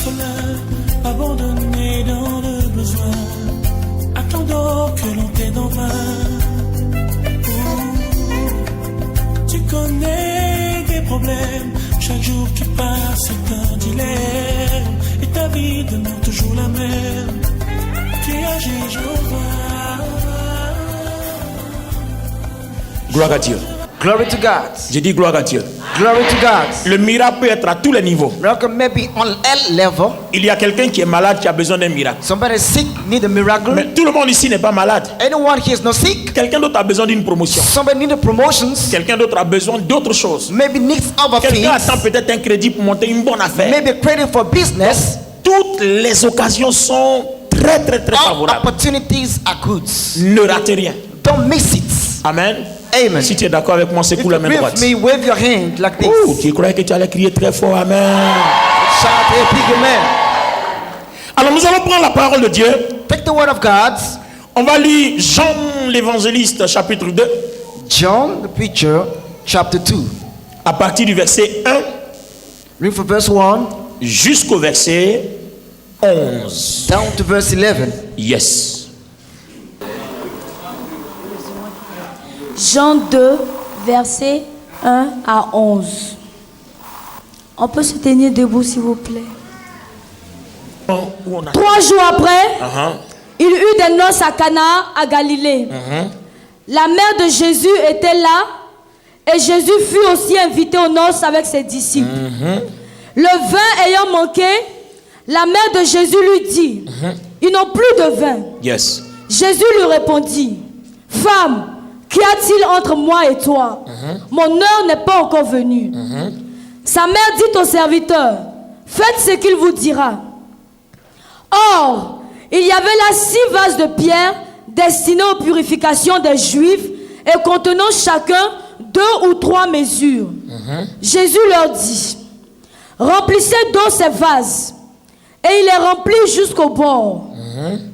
orphelin, abandonné dans le besoin, attendant que l'on t'aide en vain. Tu connais des problèmes, chaque jour qui passe c'est un dilemme, et ta vie demeure toujours la même. Tu as Jéhovah. Gloire à Dieu. Glory to God. J'ai dit gloire à Dieu. Glory to God. Le miracle peut être à tous les niveaux. Miracle may be on all level. Il y a quelqu'un qui est malade qui a besoin d'un miracle. Somebody sick need a miracle. Mais tout le monde ici n'est pas malade. Anyone here is not sick. Quelqu'un d'autre a besoin d'une promotion. Somebody need a promotions. Quelqu'un d'autre a besoin d'autre chose. Maybe needs other Quelqu'un things. attend peut-être un crédit pour monter une bonne affaire. Maybe credit for business. Toutes les occasions sont très All favorables. opportunities are good. Ne ratez rien. Don't miss it. Amen. Amen. Si tu es d'accord avec moi, If secoue you la main agree droite. with me, wave your hand like this. Tu croyais que tu allais crier très fort, amen. Shout a big amen. Alors nous allons prendre la parole de Dieu. Take the word of God. On va lire Jean l'évangéliste chapitre 2. John the preacher, chapter 2. À partir du verset 1 Read from verse 1 jusqu'au verset 11. down to verse 11. Yes. Jean 2, versets 1 à 11. On peut se tenir debout, s'il vous plaît. 3 3 jours après, il eut des noces à Cana, à Galilée. La mère de Jésus était là, et Jésus fut aussi invité aux noces avec ses disciples. Le vin ayant manqué, la mère de Jésus lui dit, ils n'ont plus de vin. Yes. Jésus lui répondit, femme, qu'y a-t-il entre moi et toi? Mon heure n'est pas encore venue. Sa mère dit au serviteur, faites ce qu'il vous dira. Or, il y avait là 6 vases de pierre destinés aux purifications des Juifs et contenant chacun 2 ou 3 mesures. Jésus leur dit, remplissez d'eau ces vases. Et il les remplit jusqu'au bord.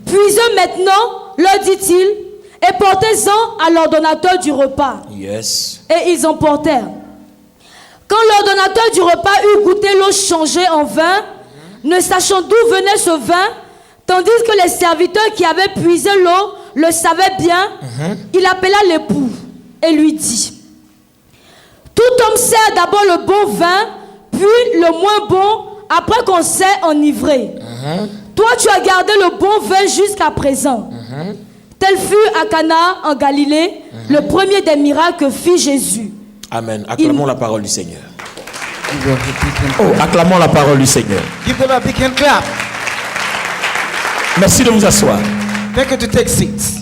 Puisez maintenant, leur dit-il, et portez-en à l'ordonnateur du repas. Yes. Et ils en portèrent. Quand l'ordonnateur du repas eut goûté l'eau changée en vin, ne sachant d'où venait ce vin, tandis que les serviteurs qui avaient puisé l'eau le savaient bien, il appela l'époux et lui dit, tout homme sert d'abord le bon vin, puis le moins bon, après qu'on s'est enivré. Toi, tu as gardé le bon vin jusqu'à présent. Tel fut à Cana en Galilée le premier des miracles que fit Jésus. Amen. Acclamons la parole du Seigneur. Oh, acclamons la parole du Seigneur. Give them a big hand clap. Merci de vous asseoir. Thank you to take seats.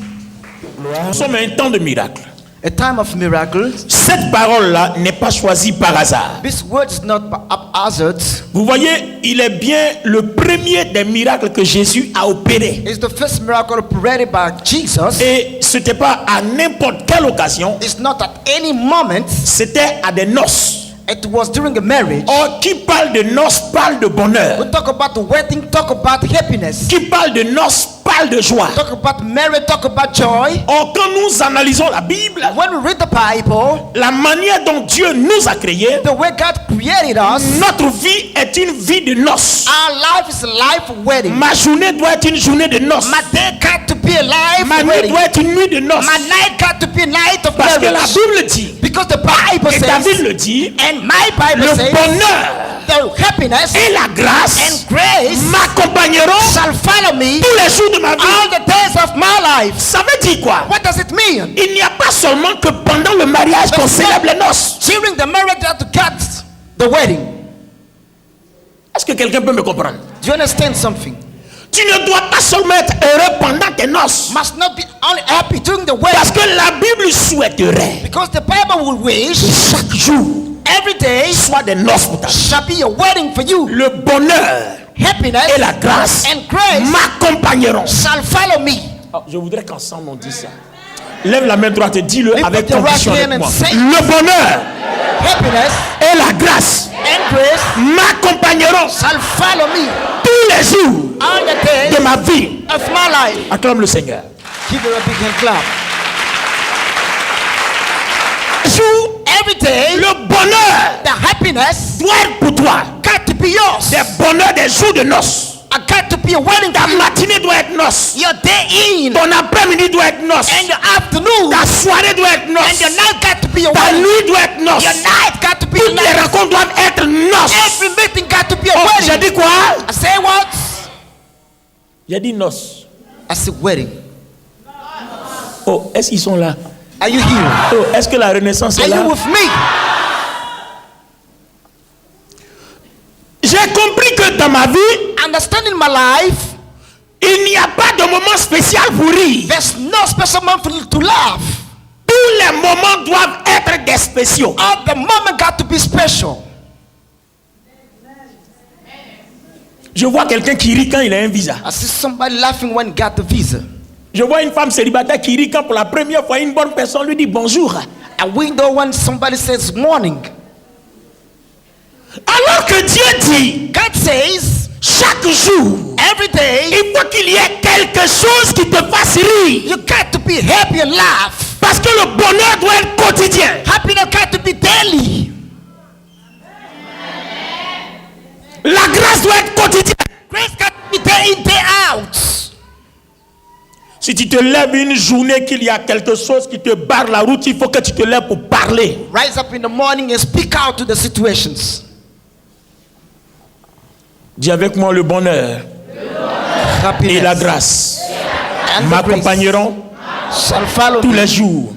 Nous sommes à un temps de miracle. A time of miracles. Cette parole-là n'est pas choisie par hasard. This word is not haphazard. Vous voyez, il est bien le premier des miracles que Jésus a opéré. It's the first miracle operated by Jesus. Et ce n'était pas à n'importe quelle occasion. It's not at any moment. C'était à des noces. It was during a marriage. Or, qui parle de noces parle de bonheur. We talk about the wedding, talk about happiness. Qui parle de noces parle de joie. Talk about marriage, talk about joy. Or, quand nous analysons la Bible, When we read the Bible, la manière dont Dieu nous a créés, the way God created us, notre vie est une vie de noces. our life is a life of wedding. Ma journée doit être une journée de noces. My day got to be a life Ma of nuit wedding. doit être une nuit de noces. My night got to be a night of Parce que la marriage. Bible dit, Because the Bible et says, David le dit, and my Bible le says, bonheur the happiness et la grâce and grace m'accompagneront shall follow me tous les jours de ma vie. all the days of my life. Ça veut dire quoi? What does it mean? Il n'y a pas seulement que pendant le mariage qu'on célèbre les noces. During the marriage that to get the wedding. Est-ce que quelqu'un peut me comprendre? Do you understand something? Tu ne dois pas seulement être heureux pendant tes noces. Must not be only happy during the wedding. Parce que la Bible souhaiterait Because the Bible will wish que chaque jour every day soit des noces pour ta vie. shall be a wedding for you. Le bonheur Happiness et la grâce and grace m'accompagneront. shall follow me. Oh, je voudrais qu'ensemble on dise ça. Lève la main droite et dis-le Lift avec up your conviction right avec hand moi. and say- Le bonheur Happiness et la grâce and grace m'accompagneront shall follow me tous les jours all the days de ma vie. of my life. Acclame le Seigneur. Give her a big hand clap. Jour, Every day, le bonheur the happiness doit être pour toi. got to be yours. Des bonheurs bonheur des jours de noces. I got to be a wedding. Ta matinée doit être noce. Your day in Ton après-midi doit être noce. and your afternoon Ta soirée doit être and noce. your night got to be a Ta wedding. nuit doit être noce. Your night got to be a Toutes les night. rencontres doivent être noces. Every meeting got to be a Oh, wedding. j'ai dit quoi? I say what? J'ai dit noces. I said wedding. Oh, est-ce qu'ils sont là? Are you here? Oh, est-ce que la Renaissance est Are là? you with me? J'ai compris que dans ma vie, Understanding my life, il n'y a pas de moment spécial pour rire. there's no special moment for you to laugh. Tous les moments doivent être des spéciaux. All the moment got to be special. Je vois quelqu'un qui rit quand il a un visa. I see somebody laughing when he got the visa. Je vois une femme célibataire qui rit quand pour la première fois une bonne personne lui dit bonjour. And we know when somebody says morning. Alors que Dieu dit, God says chaque jour, every day il faut qu'il y ait quelque chose qui te fasse rire. you got to be happy and laugh. Parce que le bonheur doit être quotidien. Happiness got to be daily. La grâce doit être quotidienne. Grace got to be day in, day out. Si tu te lèves une journée qu'il y a quelque chose qui te barre la route, il faut que tu te lèves pour parler. Rise up in the morning and speak out to the situations. Dis avec moi le bonheur et Happiness la grâce and the grace m'accompagneront shall follow tous me les jours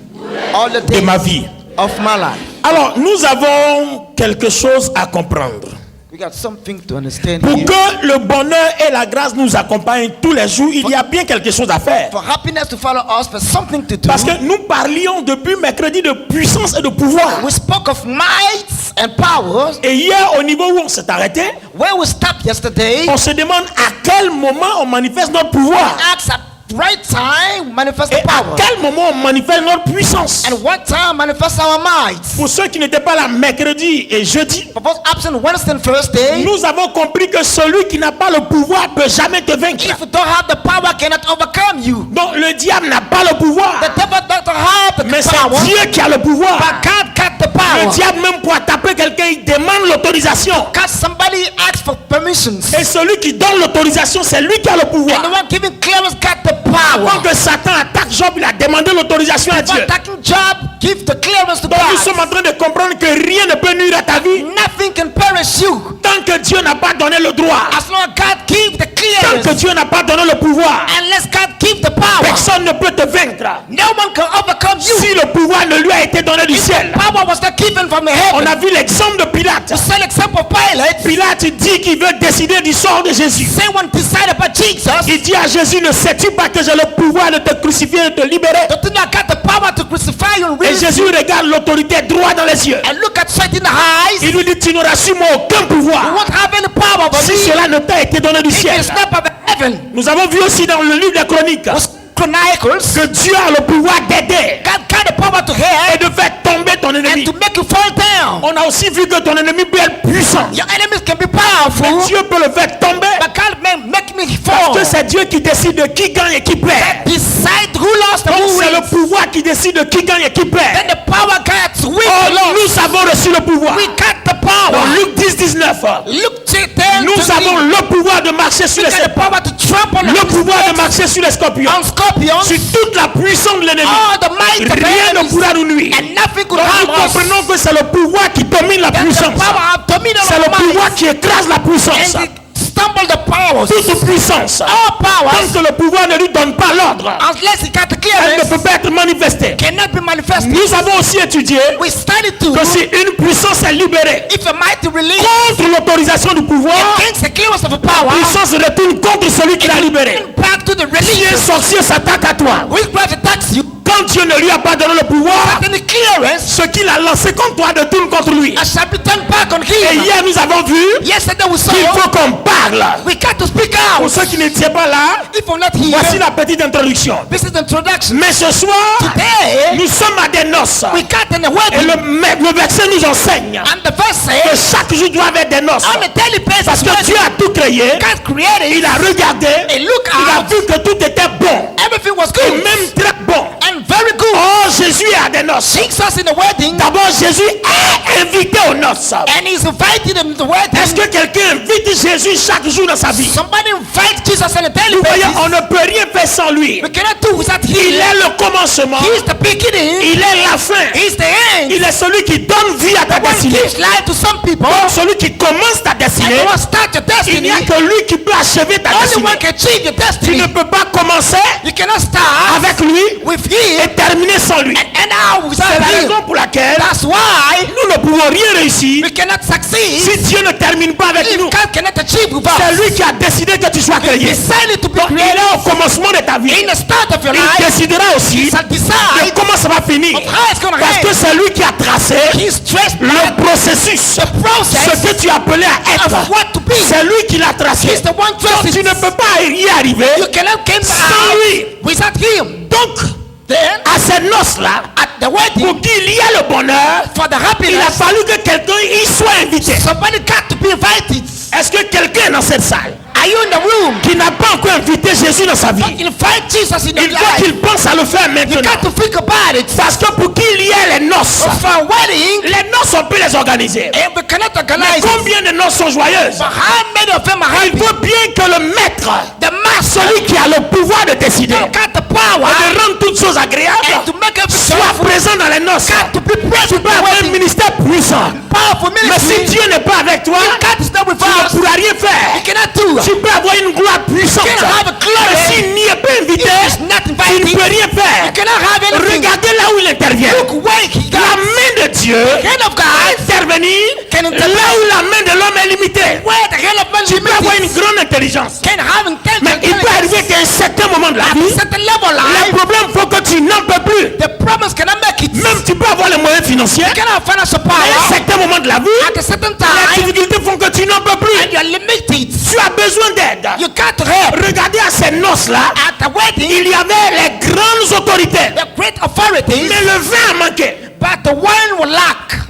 all the de days ma vie. of my life. Alors, nous avons quelque chose à comprendre. We got something to understand Pour here. que le bonheur et la grâce nous accompagnent tous les jours, il y a bien quelque chose à faire. For happiness to follow us, there's something to do. Parce que nous parlions depuis mercredi de puissance et de pouvoir. We spoke of might and powers. Et hier, au niveau où on s'est arrêté, Where we stopped yesterday, on se demande à quel moment on manifeste notre pouvoir. asked at right time manifest Et the à power. quel moment on manifeste notre puissance. And what time manifest our might. Pour ceux qui n'étaient pas là mercredi et jeudi, For both absent Wednesday and Thursday, nous avons compris que celui qui n'a pas le pouvoir ne peut jamais te vaincre. if you don't have the power, cannot overcome you. Donc le diable n'a pas le pouvoir. The devil doesn't have the Mais power, c'est Dieu qui a le pouvoir. but God got the Le power. diable même pour taper quelqu'un, il demande l'autorisation. God, somebody asks for permissions. Et celui qui donne l'autorisation, c'est lui qui a le pouvoir. And the one giving clearance got the Avant power. que Satan attaque Job, il a demandé l'autorisation à For Dieu. attacking job, give the clearance to Donc nous God. sommes en train de comprendre que rien ne peut nuire à ta vie Nothing can perish you tant que Dieu n'a pas donné le droit. as long as God give the Tant que clearance. Dieu n'a pas donné le pouvoir, Unless God give the power, personne ne peut te vaincre. no one can overcome you. Si le pouvoir ne lui a été donné du If ciel. the power was not given from the On heaven, a vu l'exemple de Pilate. the same example of Pilate, Pilate dit qu'il veut décider du sort de Jésus. someone decided about Jesus. Il dit à Jésus, ne sais-tu pas que j'ai le pouvoir de te crucifier et de te libérer? The thing that got the power to crucify you and Et release Jésus you, regarde l'autorité droit dans les yeux. and look at Satan in the eyes. Il lui dit, tu n'auras sur moi aucun You pouvoir won't have any power over si me cela ne t'a été donné du if ciel. it's not by the heaven. Nous avons vu aussi dans le livre des Chroniques Was Chronicles, que Dieu a le pouvoir d'aider God got the power to et help de faire tomber ton and ennemi. to make you fall down. On a aussi vu que ton ennemi peut être puissant. Your enemies can be powerful, Dieu peut le faire tomber but God may make me parce fall. que c'est Dieu qui décide de qui gagne et qui perd. Decide who lost and Donc who c'est le wins. pouvoir qui décide de qui gagne et qui perd. Then the power got to win Oh, or lost. nous avons reçu le pouvoir. We got the Dans power. Luc 10, 19, Look to them. nous avons le pouvoir de marcher sur We les got the serpents, power to trample le on pouvoir de marcher sur les scorpions, on scorpions. sur toute la puissance de l'ennemi. All the might of Rien ne enemies, pourra nous nuire. and nothing could Donc harm nous us. comprenons que c'est le pouvoir qui domine la That's the puissance. power of dominion C'est le of might. pouvoir qui écrase la puissance. And it stumble the powers. Toute puissance. All powers, Tant que le pouvoir ne lui donne pas l'ordre, unless it got the elle ne clearance, peut pas être manifestée. cannot be manifested. Nous avons aussi étudié We studied to que si une puissance est libérée if a mighty release contre l'autorisation du pouvoir, against the clearance of a la power, puissance se retourne contre celui qui l'a libéré. back to the Si un release. sorcier s'attaque à toi, Witchcraft attacks you. quand Dieu ne lui a pas donné le pouvoir, Then the clearance ce qu'il a lancé contre toi retourne contre lui. shall be turned back on Et him. hier nous avons vu Yesterday we saw qu'il faut qu'on parle. we got to speak Pour out. ceux qui n'étaient pas là, If you're not voici here, la petite introduction. this is the introduction. Mais ce soir, Today nous sommes à des noces. we got in the Et wedding, le verset nous enseigne and the verse que says chaque jour doit être des noces. on a daily Parce basis, que Dieu a tout créé, God created il a regardé, and look il a out. vu que tout était bon. Everything was Et good même très bon. and very good. Oh, Jésus Jésus est à des noces, Jesus in the wedding, d'abord Jésus est invité aux noces. and he's invited him to the wedding. Est-ce que quelqu'un invite Jésus chaque jour dans sa vie? Somebody invites Jesus on a daily Vous voyez, basis. on ne peut rien faire sans lui. We cannot do without Il him. est le commencement, He is the beginning. il est la fin. He's the end. Il est celui qui donne vie à ta One destinée. gives life to some people. Donc celui qui commence ta And destinée, you will start your il n'y destiny. a que lui qui peut achever ta Only destinée. one can achieve your Tu destiny. ne peux pas commencer You cannot start avec lui with him et terminer sans lui. and now without C'est la him. raison pour laquelle That's why nous ne pouvons rien réussir we cannot succeed si Dieu ne termine pas avec if nous. God cannot achieve with C'est us. lui qui a décidé que tu sois He créé. decided to be Donc il created. est au commencement de ta vie. In the start of your Il life, décidera aussi he shall de decide comment ça va finir. of how it's going to Parce que end. c'est lui qui a tracé He's traced le processus. the process Ce que tu appelais à être. of what to be. C'est lui qui l'a tracé. He's the one Donc traced tu it. ne peux pas y arriver. You cannot come Sans lui. out without him. Donc, Then, à ces noces-là, at the wedding, pour qu'il y ait le bonheur, for the il a happiness, fallu que quelqu'un y soit invité. somebody got to be invited. Est-ce que quelqu'un est dans cette salle Are you in the room? qui n'a pas encore invité Jésus dans sa vie? Invite Jesus in your Il faut life. qu'il pense à le faire You maintenant. got to think about it. Parce que pour qu'il y ait les noces, For a wedding, les noces on peut les organiser. and we cannot Mais organize it. combien de noces sont joyeuses? But how many of them are Il happy? faut bien que le maître, The master, celui qui a le pouvoir de décider, you got the power et de rendre toutes choses agréables, and to make everything soit joyful. présent dans les noces. Got to be present Tu in peux the avoir un wedding. ministère puissant, Powerful mais si ministry. Dieu n'est pas avec toi, God is not with tu ne us. pourras rien You faire. cannot do. Tu peux avoir une gloire puissante, You can have a glory. mais s'il n'y est pas invité, If he's not tu ne invited, peux rien you faire. cannot have anything. Regardez là où il intervient. Look where he La got. main de Dieu Hand of God intervenir can là intervene. où la main de l'homme est limitée. Where the hand of man Tu peux avoir une is. grande intelligence, Can have mais il peut arriver qu'à un certain moment de la at vie, a certain level of le life, problème faut que tu n'en peux plus. the problems cannot make it. Même tu peux avoir les moyens financiers, You cannot have financial mais à un power certain moment de la vie, at a certain les time, difficultés font que tu n'en peux plus. and you're limited. Tu as besoin d'aide. You got to help. Regardez à ces noces-là, At the wedding, il y avait les grandes autorités, the great authorities, mais le vin a manqué. but the wine will lack.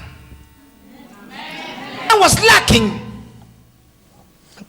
It was lacking.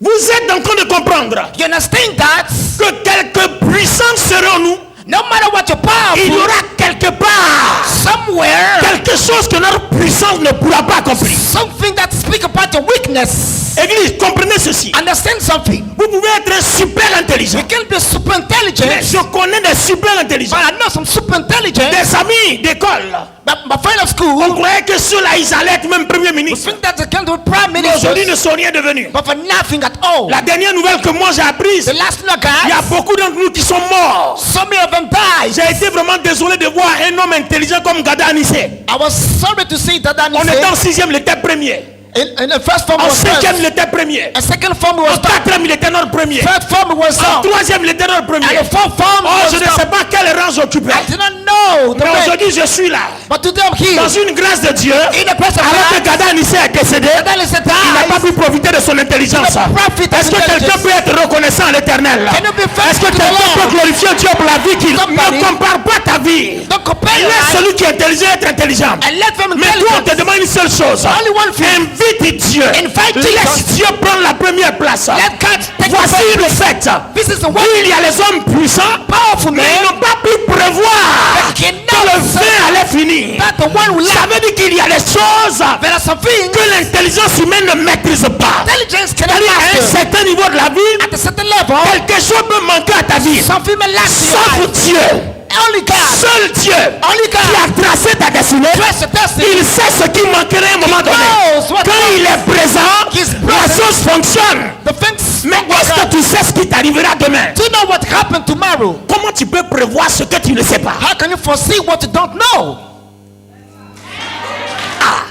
Vous êtes en train de comprendre You understand that? que quelque puissance seront nous, No matter what you're il y powerful, aura quelque part somewhere, quelque chose que notre puissance ne pourra pas accomplir. something that speaks about your weakness. Église, comprenez ceci. Understand something. Vous pouvez être super intelligent. You can be super Mais intelligent, je connais des super intelligents. but I know some super intelligent. Des amis d'école. But my friend of On school croyait que ceux-là, ils allaient être même premier ministre. think that they can do prime Mais aujourd'hui, minister, ne sont rien devenus. but for nothing at all. La dernière nouvelle que moi j'ai apprise, The last il y a guys, beaucoup d'entre nous qui sont morts. so many of them died. J'ai été vraiment désolé de voir un homme intelligent comme Gada Anissé. I was sorry to see that On était en 6e, il était premier. in the first form En was 5e, first. il était premier. A second form En was top. 4e, il était notre premier. Third form was En top. 3e, il était notre premier. And the fourth form Oh, was je ne top. sais pas quel rang j'occupais. I did not know the Mais way. aujourd'hui, je suis là. But today I'm here. Dans une grâce de Dieu, In the presence of alors que God, Gada Anissé est décédé, that is the il n'a pas time. pu profiter de son intelligence. Est-ce que quelqu'un peut être reconnaissant à l'éternel? Can you be Est-ce que thankful to the quelqu'un peut Lord? glorifier Dieu pour la vie qu'il Somebody. ne compare pas ta vie? Don't compare your Laisse life celui qui est intelligent être intelligent. and let them Mais toi, on te intelligence. demande une seule chose. Only one thing. Invite Dieu. Invite Laisse Jesus. Dieu prendre la première place. Let God take Voici the le first fait. place. This is the way. Oui, il y a les hommes puissants, Powerful mais man. ils n'ont pas pu prévoir They que cannot le vin allait finir. that the one who Ça lack. veut dire qu'il y a des choses There are some things que l'intelligence humaine ne maîtrise pas. intelligence cannot C'est-à-dire à un master. certain niveau de la vie, At a certain level, quelque chose peut manquer à ta vie. some people lack in your Sauf life. Dieu. Only God. Seul Dieu Only qui God. a tracé ta destinée. Trust your destiny. Il sait ce qui manquerait à un moment donné. knows what Quand il est présent, He's la present. chose fonctionne. The things. Mais est-ce que tu sais ce qui t'arrivera demain? Do you know what happened tomorrow? Comment tu peux prévoir ce que tu ne sais pas? How can you foresee what you don't know?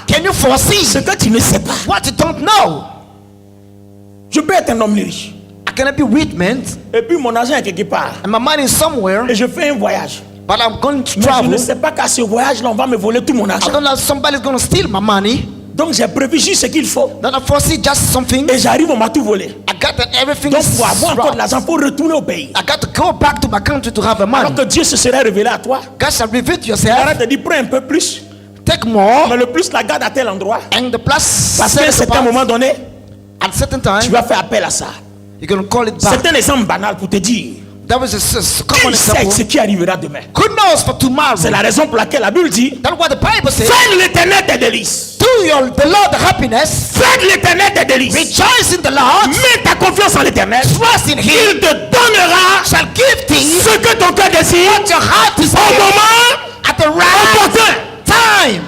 Can you foresee Ce que tu ne sais pas. what you don't know? Je peux être un homme riche. I cannot be rich, man, Et puis mon argent est quelque part. and my money is somewhere, Et je fais un voyage. but I'm going to Mais je travel. ne sais pas qu'à ce voyage-là, on va me voler tout mon I argent. don't know if somebody's going to steal my money. Donc j'ai prévu juste ce qu'il faut. Then I foresee just something. Et j'arrive, on m'a tout volé. I got that everything Donc is pour avoir encore de wrong. l'argent, il faut retourner au pays. I got to go back to my country to have the Alors money. que Dieu se serait révélé à toi. God shall reveal to yourself. Arrête de dire, prends un peu plus. Take more, Mais le plus, la garde à tel endroit. and the plus Parce qu'à un set certain apart. moment donné, At a certain tu time, vas faire appel à ça. you're going to call it back. C'est un exemple banal pour te dire That was a common Qui sait ce example. qui arrivera demain? Who knows for tomorrow? C'est la raison pour laquelle la Bible dit That's what the Bible says. fais de l'éternel tes délices. Do the Lord the happiness. Fais de l'éternel tes délices. Rejoice in the Lord. Mets ta confiance en l'éternel. Trust in Him. Il te donnera Shall give thee ce que ton cœur désire what your heart au desires moment at the right opportun. time.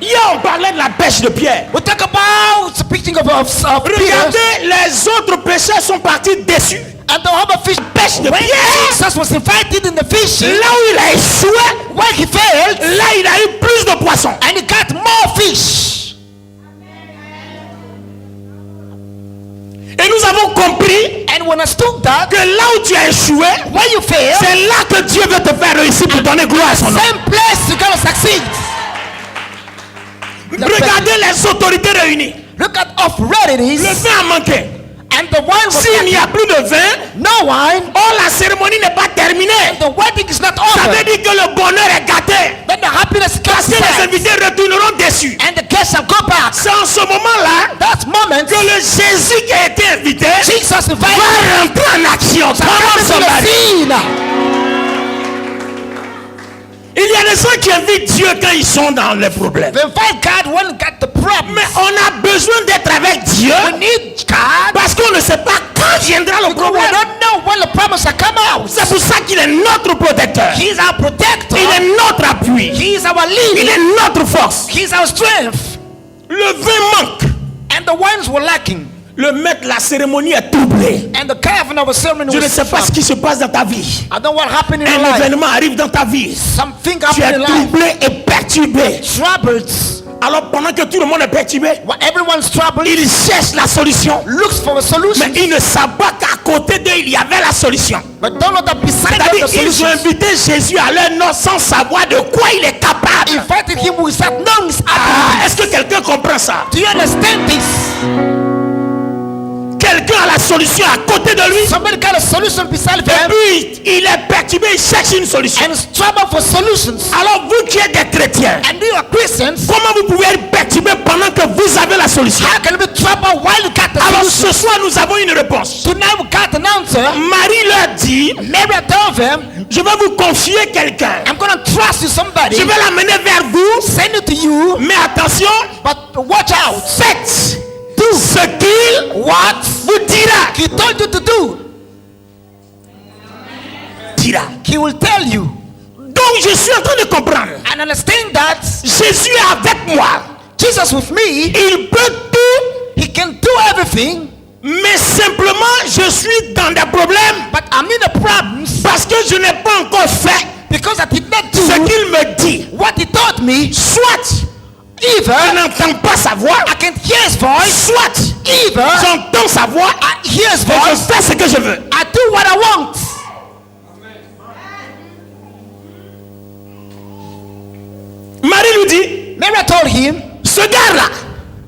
Hier, on parlait de la pêche de Pierre. We talk about speaking of Peter Regardez, les autres pêcheurs sont partis déçus. and the other fish. Pêche de When Pierre, Jesus was invited in the fishing, là où il a échoué, when he failed, là il a eu plus de poissons. and he got more fish. Et nous avons compris And when I understood that, que là où tu as échoué, when you fail, c'est là que Dieu veut te faire réussir pour donner gloire à son nom. same place you're gonna succeed. Regardez les autorités réunies. Look at how red it Le is, vin a manqué. and the wine was S'il n'y a plus de vin, no wine. oh, la cérémonie n'est pas terminée. The wedding is not Ça over. veut dire que le bonheur est gâté. Then the happiness Parce comes que les back, invités retourneront déçus. and the guests shall go back. C'est en ce moment-là That moment, que le Jésus qui a été invité Jesus invited va rentrer en action. come Comment into ça va? the scene. Il y a des gens qui invitent Dieu quand ils sont dans les problèmes. They invite God when you got the problem. Mais on a besoin d'être avec Dieu We need God parce qu'on ne sait pas quand viendra le because we problème. don't know when the problem shall come out. C'est pour ça qu'il est notre protecteur. He is our protector. Il est notre appui. He is our Il leader. est notre force. He is our strength. Le vin manque. And the wines were lacking. Le maître, la cérémonie est troublée. And the carving of a ceremony Je ne was sais pas ce qui se passe dans ta vie. I don't know what happened in your Un life. événement arrive dans ta vie. Something Tu es happened in life. troublé et perturbé. Troubled. Alors pendant que tout le monde est perturbé, When everyone's troubled, il cherche la solution. looks for a solution. Mais ils ne savent pas qu'à côté d'eux, il y avait la solution. But don't know that beside them C'est-à-dire the qu'ils ont solution. invité Jésus à leur nom sans savoir de quoi il est capable. Invited him without knowing his Ah, est-ce que quelqu'un comprend ça? Do you understand this? Quelqu'un a la solution à côté de lui. Somebody got a solution beside Et them puis, il est perturbé, il cherche une solution. and is trouble for solutions. Alors, vous qui êtes des chrétiens, And you are Christians, comment vous pouvez être perturbé pendant que vous avez la solution? how can you be troubled while you got the Alors, solution? ce soir, nous avons une réponse. Tonight we got an answer. Marie leur dit, Mary told them, je vais vous confier quelqu'un. I'm going to trust you somebody, Je vais l'amener vers vous. send it to you, Mais attention, but watch out. faites tout ce qu'il vous dira. He told you to do. Dira. He will tell you. Donc, je suis en train de comprendre. And understand that Jésus est avec moi. Jesus with me, Il peut tout, he can do everything, mais simplement, je suis dans des problèmes but I'm in the problems parce que je n'ai pas encore fait because I did not ce do qu'il me dit. what he taught me. Soit je Either n'entends pas sa voix, I can hear his voice, soit either j'entends sa voix I hear his et je voice, fais ce que je veux. I do what I want. Marie lui dit, Mary told him, ce gars-là,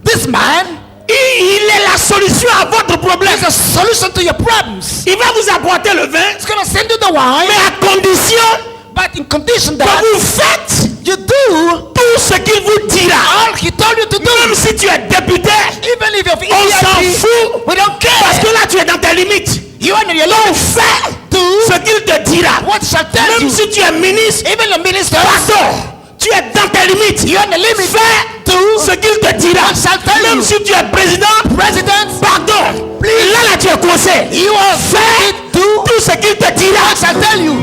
this man il est la solution à votre problème. is a solution to your problems. Il va vous apporter le vin, He's going to send you the wine, mais à condition but in condition que that vous faites you do tout ce qu'il vous dira. all he told you to do. Même si tu es député, Even if you're on s'en EIP, fout. we don't Parce que care. là, tu es dans tes limites. You are in your Donc, life. fais Do ce qu'il te dira. what shall tell Même you. si tu es ministre, Even the ministers, pardon, tu es dans tes limites. you are in the limit. Fais Do ce qu'il te dira. what shall tell Même you. si tu es président, President, pardon. Là, tu es coincé. you are Fais do tout ce qu'il te dira. what shall tell you.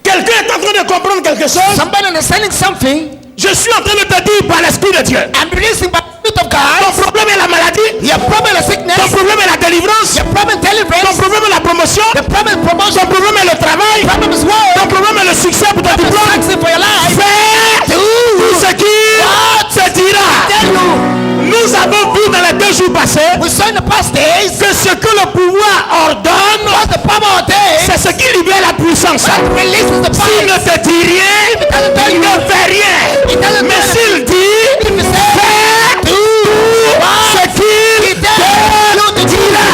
Quelqu'un est en train de comprendre quelque chose. Somebody understanding something. Je suis en train de te dire par l'Esprit de Dieu. I'm releasing by the Spirit of Ton God. problème est la maladie. Your problem is Ton sickness. problème est la délivrance. Your problem is Ton deliverance. problème est la promotion. The problem is promotion. Ton problème est le travail. The problem is Ton work. problème est le succès pour ton The diplôme. success for your life. Fais tout ce qu'il te dira. Tell you. Nous avons vu dans les 2 jours passés We saw in the past days que ce que le pouvoir ordonne, what the power ordains c'est ce qui libère la puissance. that releases the S'il ne power. te dit rien, il ne fait rien. Mais s'il dit, fais tout ce qu'il te dira.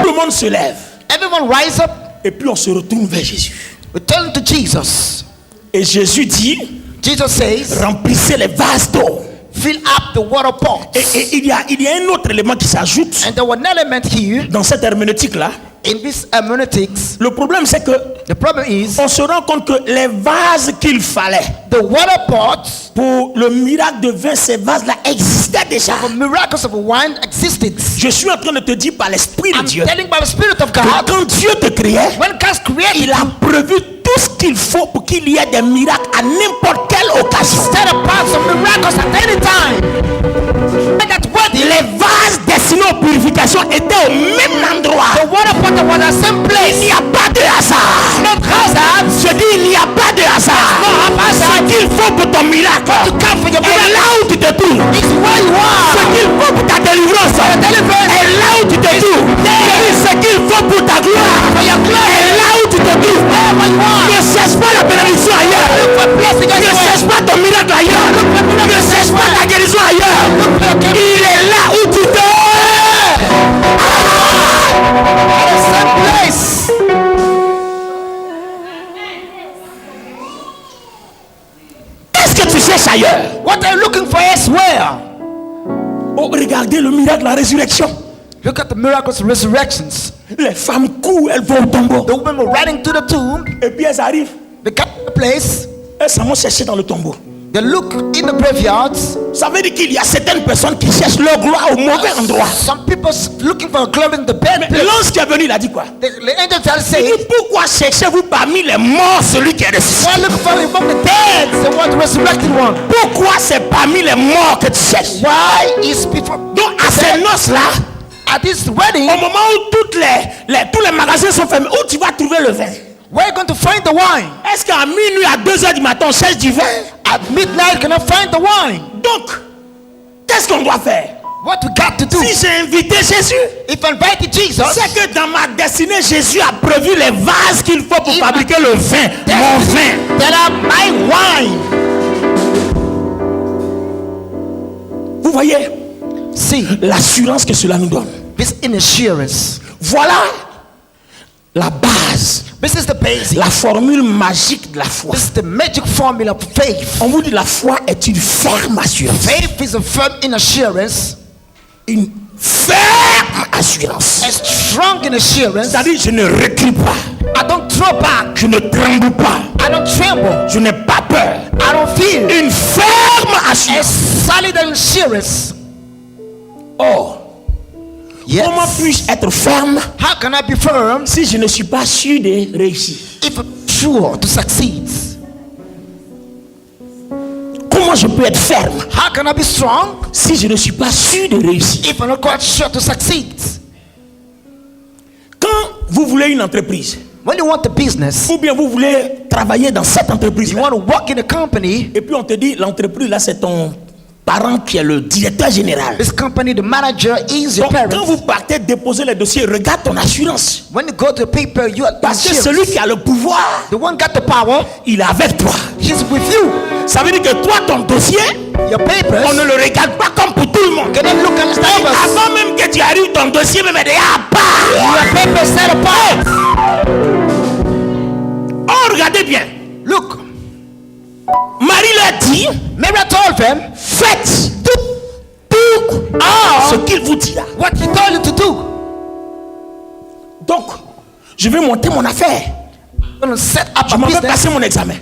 Tout le monde se lève. Everyone rise up. Et puis on se retourne vers Jésus. We turn to Jesus. Et Jésus dit, Jesus says, remplissez les vases d'eau. fill up the water pot. Et il y a un autre élément qui s'ajoute And there was an element here dans cette herméneutique-là. in this hermeneutics. Le problème, c'est que The problem is on se rend compte que les vases qu'il fallait the water pots pour le miracle de vin, ces vases-là existaient déjà. for miracles of wine existed. Je suis en train de te dire par l'Esprit de I'm Dieu telling by the Spirit of que God, quand Dieu te créait, when God created il a prévu tout ce qu'il faut pour qu'il y ait des miracles à n'importe quelle occasion. set apart some miracles at any time. And that wedding, Les vases destinés aux purifications étaient au même endroit. the water pot was the same Il place. n'y a pas de hasard. Not hazard. Je dis, il n'y a pas de hasard. Ce qu'il faut pour ton miracle est là où tu te trouves. It's where you Ce are. qu'il faut pour ta délivrance est là où tu te trouves. Je dis, ce qu'il faut pour ta gloire est là où tu te trouves. Ne cherche pas la bénédiction ailleurs. Ne cherche pas ton miracle ailleurs. Ne cherche pas ta guérison ailleurs. Il est là où tu te Same place. Qu'est-ce que tu cherches ailleurs? What are you looking for elsewhere? Oh, regardez le miracle de la résurrection. Look at the miracles of resurrections. Les femmes courent, elles vont au tombeau. The women were running to the tomb. Et puis elles arrivent. They got to the place. Elles s'en vont chercher dans le tombeau. They look in the graveyards. Ça veut dire qu'il y a certaines personnes qui cherchent leur gloire au mauvais endroit. Some people looking for glory in the bad place. L'ange qui est venu, il a dit quoi? The angel Il said, dit, pourquoi cherchez-vous parmi les morts celui qui est ressuscité? why look for among the dead, the one resurrected one? Pourquoi c'est parmi les morts que tu cherches? Why is before Donc à ces noces-là, at this wedding, au moment où tous les magasins sont fermés, où tu vas trouver le vin? where are you going to find the wine? Est-ce qu'à minuit, à 2h du matin, on cherche du vin? At midnight, you cannot find the wine. Donc, qu'est-ce qu'on doit faire? What we got to do? Si j'ai invité Jésus, If I invited Jesus, c'est que dans ma destinée, Jésus a prévu les vases qu'il faut pour fabriquer le vin, mon vin. that are my wine. Vous voyez See, l'assurance que cela nous donne. this in assurance. Voilà la base, This is the basic. la formule magique de la foi. This is the magic formula of faith. On vous dit la foi est une ferme assurance. Faith is a firm in assurance, Une ferme assurance. a strong in assurance. C'est-à-dire, je ne recule pas. I don't draw back. Je ne tremble pas. I don't tremble. Je n'ai pas peur. I don't fear. Une ferme A assurance. solid assurance. Oh, comment puis-je être ferme How can I be firm si je ne suis pas sûr de réussir? if I'm sure to succeed? Comment je peux être ferme How can I be strong si je ne suis pas sûr de réussir? if I'm not quite sure to succeed? Quand vous voulez une entreprise, When you want a business, ou bien vous voulez travailler dans cette entreprise, you want to work in a company, et puis on te dit, l'entreprise là, c'est ton parent qui est le directeur général. this company, the manager is your Donc, quand parent. vous partez déposer les dossiers, regarde ton assurance. When you go to the paper, you are Parce que insurance. celui qui a le pouvoir, The one got the power, il est avec toi. he's with you. Ça veut dire que toi, ton dossier, Your papers, on ne le regarde pas comme pour tout le monde. cannot look at the papers. Avant même que tu arrives, ton dossier même est déjà à part. Your papers set apart. Oh, regardez bien. Look, Marie leur dit, Mary told them faites tout ce qu'il vous dit là. what he told you to do. Donc, je vais monter mon affaire. I'm going to set up Je a m'en vais business, passer mon examen.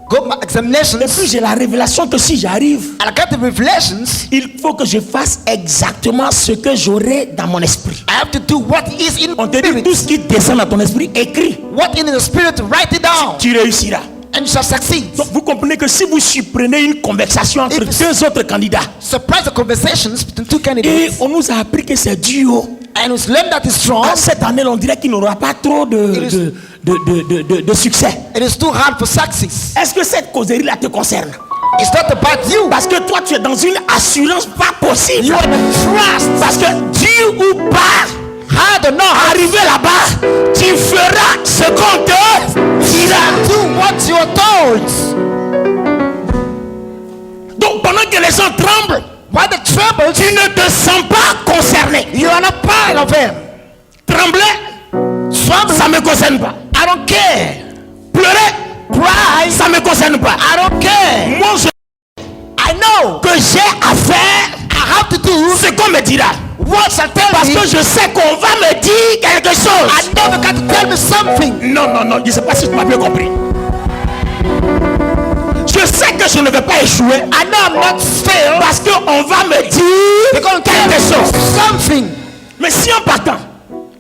go my examinations, Et puis j'ai la révélation que si j'arrive, and I got the revelations. il faut que je fasse exactement ce que j'aurai dans mon esprit. I have to do what is in On te the dit tout spirit. ce qui descend dans ton esprit, écris. What in the spirit, write it down, Tu réussiras. and you shall succeed. Donc vous comprenez que si vous supprenez une conversation entre If- deux autres candidats, Surprise the conversations between two et candidates, on nous a appris que c'est dur. and we learn that is strong. Cette année, on dirait qu'il n'aura pas trop de succès. It is too hard for success. Est-ce que cette causerie-là te concerne? It's not about you. Parce que toi, tu es dans une assurance pas possible. You are the trust. Parce que Dieu ou pas, Hard or not, arrivé là-bas, tu feras ce qu'on te dira. do what you are told. Donc pendant que les gens tremblent, While the trouble, tu ne te sens pas concerné. you are not part of them. Trembler, Trouble, ça ne me concerne pas. I don't care. Pleurer, Cry, ça ne me concerne pas. I don't care. Moi, je I know que j'ai à ce qu'on me dira. What shall tell Parce me? que je sais qu'on va me dire quelque I chose. know you got to tell me something. Non, non, non, je ne sais pas si tu m'as bien compris. Je sais que je ne vais pas échouer. I know I'm not failed. Parce qu'on va me They're dire going to tell quelque me chose. something. Mais si en partant,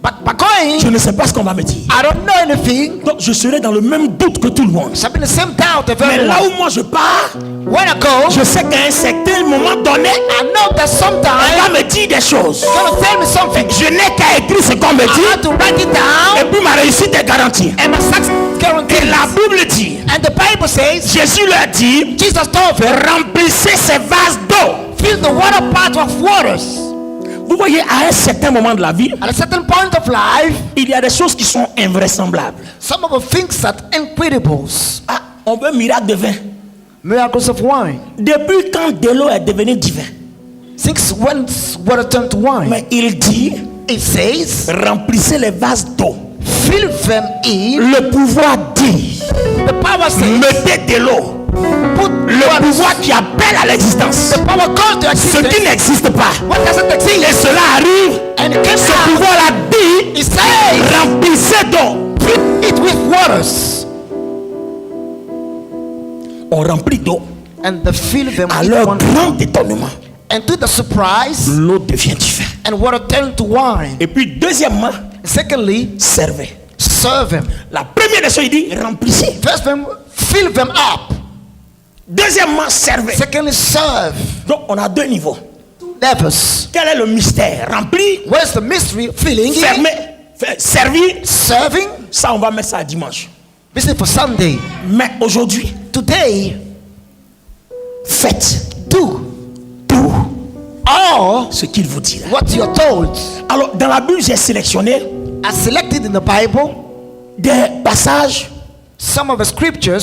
But by going, je ne sais pas ce qu'on va me dire. I don't know anything. Donc je serai dans le même doute que tout le monde. So I'm in the same doubt of Mais là everyone. où moi je pars, When I go, je sais qu'à un certain moment donné, I know that on sometime va me dire des choses. you're going to tell me something. Je n'ai qu'à écrire ce qu'on me I dit. have to write it Et down. puis ma réussite est garantie. And my success Et guaranteed. la Bible dit, And the Bible says, Jésus leur dit, Jesus told them, remplissez ces vases d'eau. fill the water pot of waters. Vous voyez, à un certain moment de la vie, At a certain point of life, il y a des choses qui sont invraisemblables. some of the things are incredible. Ah, on veut un miracle de vin. Miracles of wine. Depuis quand de l'eau est devenue du vin? Since when water turned to wine? Mais il dit, It says, remplissez les vases d'eau. fill them in. Le pouvoir dit, The power says, mettez de l'eau. put Le water. pouvoir qui appelle à l'existence. The power calls to Ce qui existence. n'existe pas. What doesn't Et exist? cela arrive. And it came Ce out. pouvoir-là dit, It says, remplissez d'eau. fill it with waters. On remplit d'eau. And they fill them À with leur one. grand étonnement, And to the surprise, l'eau devient du vin. and water turned to wine. Et puis deuxièmement, Secondly, servez. serve them. La première des choses, il dit remplissez. First, them, fill them up. Deuxièmement, servez. Secondly, serve. Donc on a deux niveaux. Levels. Quel est le mystère? Rempli, Where's the mystery? Filling. fermé, servi. Serving. Ça, on va mettre ça à dimanche. This is for Sunday. Mais aujourd'hui, Today, faites do tout all ce qu'il vous dira. what you're told. Alors, dans la Bible, j'ai sélectionné As selected in the Bible, des passages some of the scriptures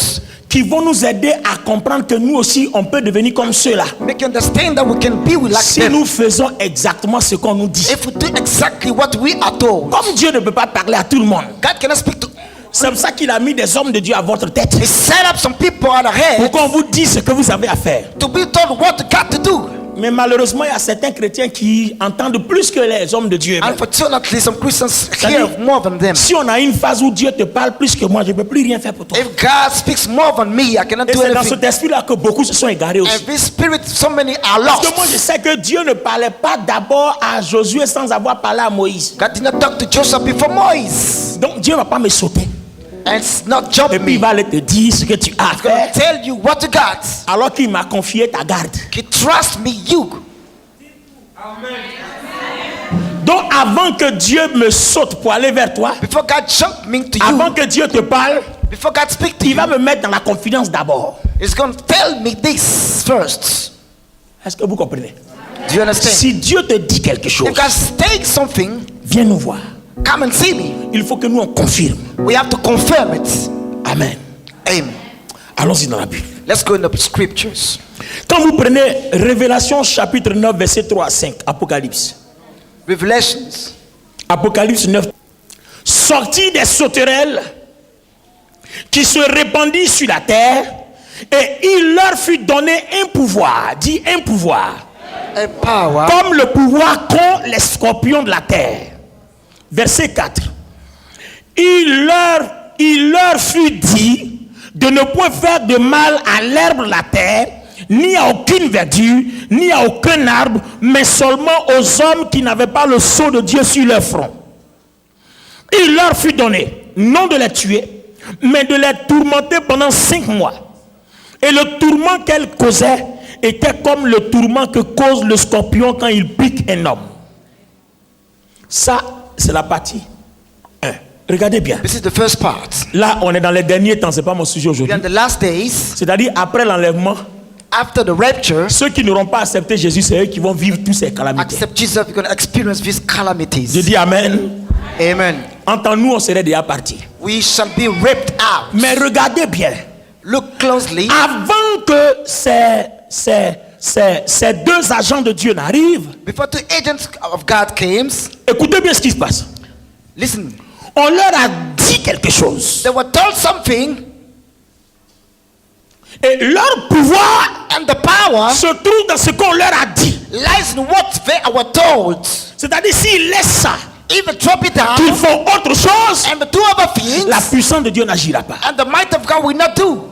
qui vont nous aider à comprendre que nous aussi, on peut devenir comme ceux-là. make you understand that we can be like Si them nous faisons exactement ce qu'on nous dit. if we do exactly what we are told. Comme Dieu ne peut pas parler à tout le monde, God cannot speak to. c'est pour ça qu'il a mis des hommes de Dieu à votre tête. He set up some people on the Pour head qu'on vous dise ce que vous avez à faire. to be told what you got to do. Mais malheureusement, il y a certains chrétiens qui entendent plus que les hommes de Dieu. Unfortunately, some Christians C'est-à-dire, hear more than them. si on a une phase où Dieu te parle plus que moi, je ne peux plus rien faire pour toi. If God speaks more than me, I cannot Et do c'est dans anything. cet esprit-là que beaucoup se sont égarés aussi. And this spirit, so many are Parce que moi, lost. je sais que Dieu ne parlait pas d'abord à Josué sans avoir parlé à Moïse. God did not talk to Joseph before Moses. Donc Dieu ne va pas me sauter. And it's not jump Et puis il me. va aller te dire ce que tu as à He's going faire. to tell you what you got. Alors qu'il m'a confié ta garde. He trust me, you. Donc avant que Dieu me saute pour aller vers toi, Before God jump me to avant you, que Dieu te parle, before God speak to il you, va me mettre dans la confidence d'abord. He's going to tell me this first. Est-ce que vous comprenez? Do you understand? Si Dieu te dit quelque chose, If God takes something, viens nous voir. come and see me. Il faut que nous on confirme. We have to confirm it. Amen. Amen. Allons-y dans la Bible. Let's go in the scriptures. Quand vous prenez Révélation chapitre 9 verset 3 à 5, Apocalypse. Revelations. Apocalypse 9. Sortit des sauterelles qui se répandit sur la terre et il leur fut donné un pouvoir. Dit un pouvoir. And power. Comme le pouvoir qu'ont les scorpions de la terre. Verset 4. Il leur fut dit de ne point faire de mal à l'herbe de la terre, ni à aucune verdure, ni à aucun arbre, mais seulement aux hommes qui n'avaient pas le sceau de Dieu sur leur front. Il leur fut donné, non de les tuer, mais de les tourmenter pendant 5 mois. Et le tourment qu'elle causait était comme le tourment que cause le scorpion quand il pique un homme. Ça, c'est la partie 1. Regardez bien. This is the first part. Là, on est dans les derniers temps, c'est pas mon sujet We aujourd'hui. are in the last days. C'est-à-dire, après l'enlèvement, After the rapture, ceux qui n'auront pas accepté Jésus, c'est eux qui vont vivre toutes ces calamités. accept Jesus, we're going to experience these Je calamities. dis Amen. Amen. En tant nous, on serait déjà partis. We shall be ripped out. Mais regardez bien. Look closely. Avant que ces deux agents de Dieu n'arrivent, Before two agents of God came, écoutez bien ce qui se passe. listen, On leur a dit quelque chose. they were told something, Et leur pouvoir and the power se trouve dans ce qu'on leur a dit. lies in what they were told. C'est-à-dire, s'ils laissent ça, If they drop it down qu'ils font autre chose, and do other things, la puissance de Dieu n'agira pas. and the might of God will not do.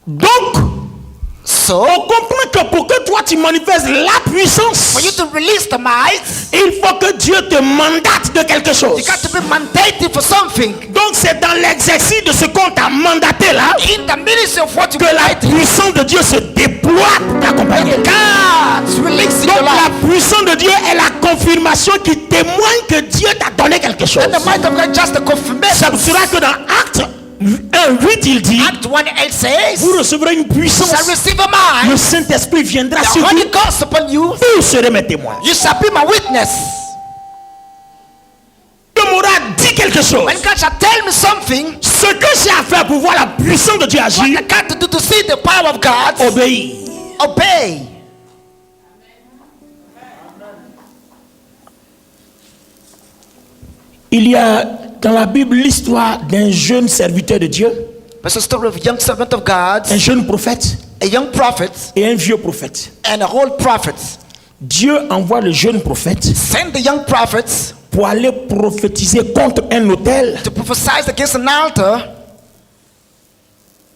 Donc, So, on comprend que pour que toi tu manifestes la puissance, for you to release the might, il faut que Dieu te mandate de quelque chose. you got to be mandated for something. Donc c'est dans l'exercice de ce qu'on t'a mandaté là In the ministry of what you que la puissance de Dieu se déploie pour t'accompagner. God's release in Donc your life. la puissance de Dieu est la confirmation qui témoigne que Dieu t'a donné quelque chose. And the might of God just a Ça confirmation. sera que dans Actes 1:8 il dit, Act 1:8 says, vous recevrez une puissance. shall receive a mind. Le Saint-Esprit viendra The sur vous. Holy Ghost upon you. Vous serez mes témoins. You shall be my witness. Dieu m'aura dit quelque chose. When God shall tell me something, Ce que j'ai à faire pour voir la puissance de Dieu what I agir, got to do to see the power of God, obéir. obey. Il y a dans la Bible l'histoire d'un jeune serviteur de Dieu, There's a story of a young servant of God, un jeune prophète a young prophet, et un vieux prophète. and a old prophet. Dieu envoie le jeune prophète Send the young prophets pour aller prophétiser contre un autel to prophesy against an altar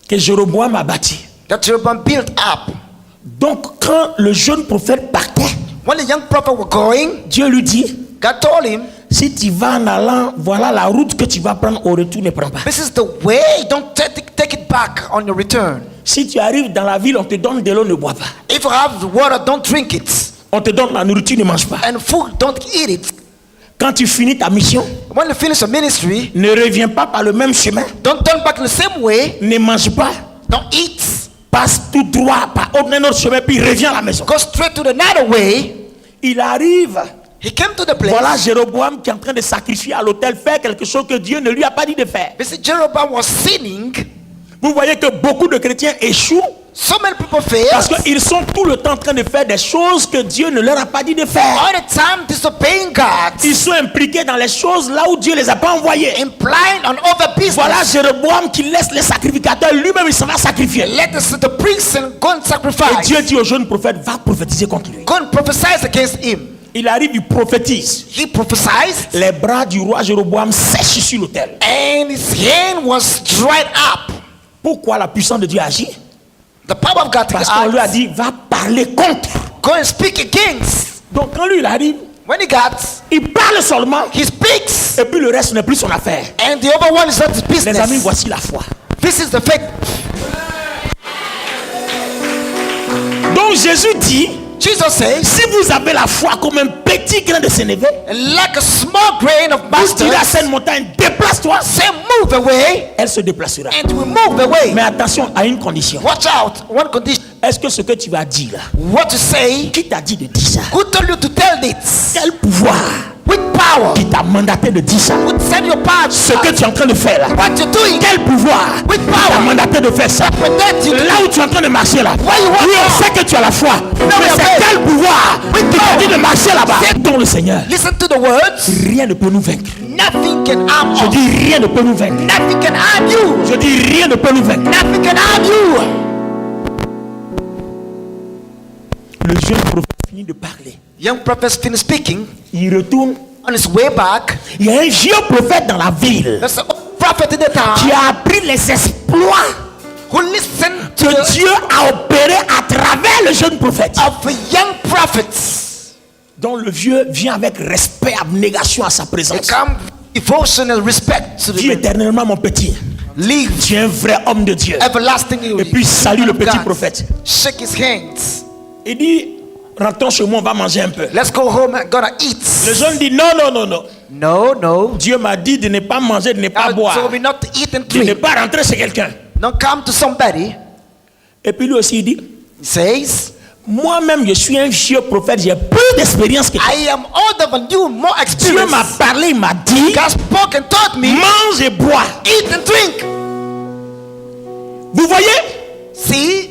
que Jéroboam a bâti. that Jeroboam built up. Donc quand le jeune prophète partait, When the young prophet were going, Dieu lui dit, God told him, si tu vas en allant, voilà la route que tu vas prendre au retour, ne prends pas. this is the way, don't take it back on your return. Si tu arrives dans la ville, on te donne de l'eau, ne bois pas. If you have the water, don't drink it. On te donne la nourriture, ne mange pas. And food, don't eat it. Quand tu finis ta mission, When you finish your ministry, ne reviens pas par le même chemin, don't turn back in the same way. ne mange pas, Don't eat. passe tout droit par un autre chemin, puis reviens à la maison. Go straight to the another way. Il arrive, He came to the place. voilà Jéroboam qui est en train de sacrifier à l'autel, faire quelque chose que Dieu ne lui a pas dit de faire. You see, Jeroboam was sinning. Vous voyez que beaucoup de chrétiens échouent So many people fail. parce qu'ils sont tout le temps en train de faire des choses que Dieu ne leur a pas dit de faire. All the time disobeying God, Ils sont impliqués dans les choses là où Dieu les a pas envoyés. implying on other business. Voilà Jéroboam qui laisse les sacrificateurs, lui-même il s'en va sacrifier. Let the priest and go and Et sacrifice. Dieu dit au jeune prophète, va prophétiser contre lui. Go and prophesy against him. Il arrive, il prophétise. He prophesied, Les bras du roi Jéroboam sèchent sur l'autel. and his hand was dried up. Pourquoi la puissance de Dieu agit? The power of God Parce qu'on lui a acts. dit, va parler contre. Go and speak against. Donc quand lui il arrive, When he got, il parle seulement. he speaks, Et puis le reste n'est plus son affaire. and the other one is not his Les amis, business. voici la foi. This is the fact. Donc Jésus dit, Jesus says, si vous avez la foi comme un petit grain de sénévé, like a small grain of vous direz à mustard, cette montagne, déplace-toi, say move away, elle se déplacera. and we move away. Mais attention à une condition. Watch out. One condition. Est-ce que ce que tu vas dire là, What to say? qui t'a dit de dire ça? Who told you to tell this? Quel pouvoir With power. qui t'a mandaté de dire ça? Would send your part. Ce que tu es en train de faire là, What you're doing? quel pouvoir With t'a power. mandaté de faire ça? With that you Là où tu es en train de marcher là, Why you walk oui, on on? sait que tu as la foi. Mais we are c'est faith. quel pouvoir With qui t'a power. dit de marcher là-bas? Dont le Seigneur, Listen to the words. rien ne peut nous vaincre. Nothing can harm Je us. dis rien ne peut nous vaincre. Nothing can harm you. Je dis rien ne peut nous vaincre. Nothing can harm you. Le jeune prophète finit de parler. Young prophet finished speaking. Il retourne. On his way back, Il y a un vieux prophète dans la ville there's a prophet in the qui town a appris les exploits who listened to que Dieu a opéré à travers le jeune prophète. of a young prophets. Donc le vieux vient avec respect, abnégation à sa They présence. come devotion and respect to Dis the éternellement mon petit, live tu es un vrai homme de Dieu. everlastingly. Et puis salue le petit God. prophète. Shake his hands. Il dit, rentrons chez moi, on va manger un peu. Let's go home and gonna eat. Le jeune dit, non, non, non, non. No, no. Dieu m'a dit de ne pas manger, de ne pas God boire, told me not to eat and de ne drink. pas rentrer chez quelqu'un. Don't come to somebody. Et puis lui aussi il dit, He says, moi-même je suis un vieux prophète, j'ai plus d'expérience que toi. I am older than you, more Dieu m'a experience. parlé, il m'a dit, God spoke and taught me, mange et bois. eat and drink. Vous voyez, See,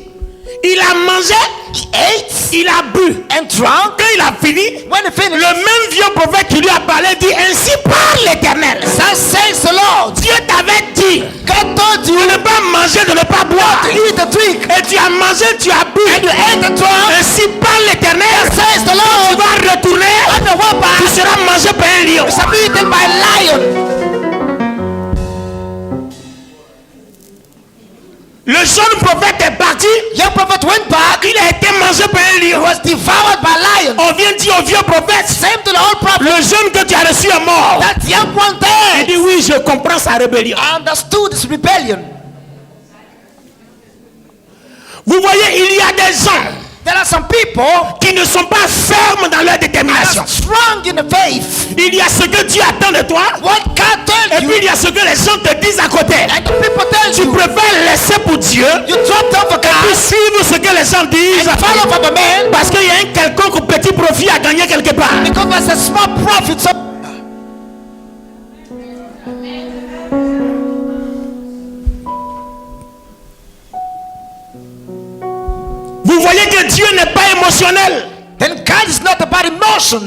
Il a mangé, He ate il a bu. and drank. Quand il a fini, When he le finished, même vieux prophète qui lui a parlé dit, ainsi parle l'Éternel. thus says the Lord, Dieu t'avait dit God told de you ne pas manger, de ne pas boire. to eat and drink. Et tu as mangé, tu as bu. And you ate and drank. Ainsi parle l'Éternel. Says the Tu Lord, vas retourner, on the way tu back, seras mangé par un lion. you shall be eaten by a lion. Le jeune prophète est parti, Young prophet went back. il a été mangé par un He lion. was devoured by lion. On vient dire au vieux prophète, Same to the old prophet. le jeune que tu as reçu est mort. That young one Il dit there oui, je comprends sa rébellion. understood his rebellion. Vous voyez, il y a des gens There are some people qui ne sont pas fermes dans leur that détermination. are strong in the faith. Il y a ce que Dieu attend de toi, What God et tells you, puis il y a ce que les gens te disent à côté. and the people tell Tu you, préfères laisser pour Dieu, you drop down for puis God suivre ce que les gens disent, and follow for the man parce qu'il y a un quelconque petit profit à gagner quelque part. because there's a small profit. So Vous voyez que Dieu n'est pas émotionnel. then God is not about emotion.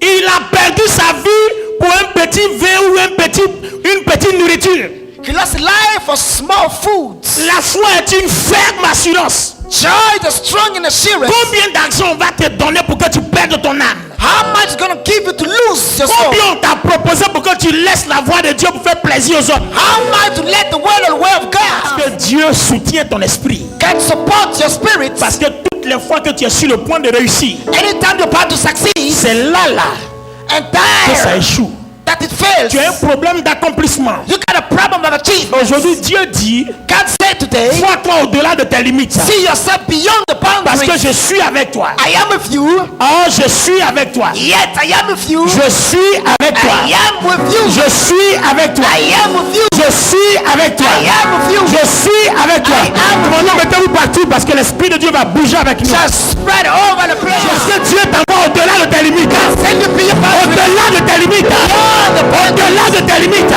Il a perdu sa vie pour un petit vin ou une petite nourriture. He lost life for small foods. La foi est une ferme assurance. Joy is strong in assurance. Combien d'argent on va te donner pour que tu perdes ton âme? How much is going to give you to lose your soul? Combien on t'a proposé pour que tu laisses la voix de Dieu pour faire plaisir aux autres? How much to let the word and way of God? Que Dieu soutient ton esprit. God supports your spirit. Parce que toutes les fois que tu es sur le point de réussir, Anytime you're about to succeed, c'est là and que ça there échoue. that it fails, Tu as un problème d'accomplissement. you got a problem of achievement. Aujourd'hui, Dieu dit, God said today, vois-toi au-delà de tes limites. see yourself beyond the Parce que boundaries. je suis avec toi. I am with you. Oh, je suis avec toi. Yet I am with you. Je suis avec toi. I am with you. Je suis avec toi. I am with you. Je suis avec toi. I am with you. Je suis avec toi. I am with Mon nom, mettez-vous partout parce que l'Esprit de Dieu va bouger avec nous. Just spread over the place. Parce que Dieu t'envoie au-delà de tes limites. Send you beyond boundaries. Au-delà de tes limites. Au-delà de tes limites.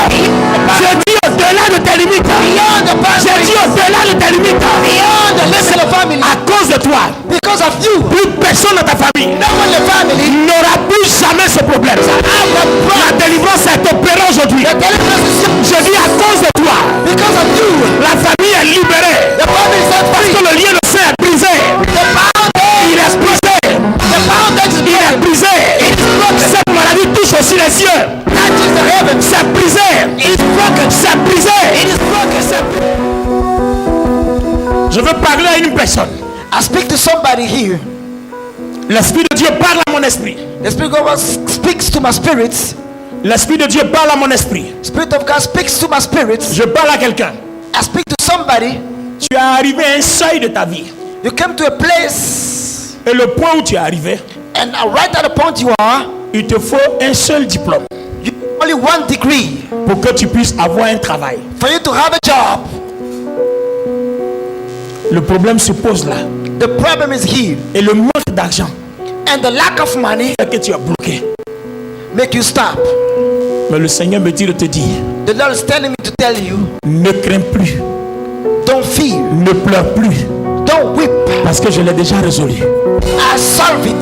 Je dis au-delà de tes limites. Beyond the Je boundaries. dis au-delà de tes limites. Beyond the limits of the family. À cause de toi, Because of you. plus personne dans ta famille No one in the family. n'aura plus jamais ce problème. La délivrance est opérée aujourd'hui. The deliverance is yours. Je dis à cause de toi, Because of you. la famille est libérée. The family is set Parce free. que le lien de sang est brisé. The bondage. Il est brisé. The bondage is Il est broken. brisé. It is broken. Cette maladie touche aussi les cieux. Touches the heavens. C'est brisé. It is broken. C'est brisé. It is broken. Je veux parler à une personne. I speak to somebody here. L'Esprit de Dieu parle à mon esprit. The Spirit of God speaks to my spirit. L'Esprit de Dieu parle à mon esprit. Spirit of God speaks to my spirit. Je parle à quelqu'un. I speak to somebody. Tu es arrivé à un seuil de ta vie. You came to a place, Et le point où tu es arrivé, and right at the point you are, il te faut un seul diplôme you only one degree pour que tu puisses avoir un travail. for you to have a job. Le problème se pose là. The problem is here, Et le manque d'argent and the lack of money fait que tu es bloqué. make you stop. Mais le Seigneur me dit de te dire, The Lord is telling me to tell you, ne crains plus, don't fear, ne pleure plus, don't weep. parce que je l'ai déjà résolu. I solve it.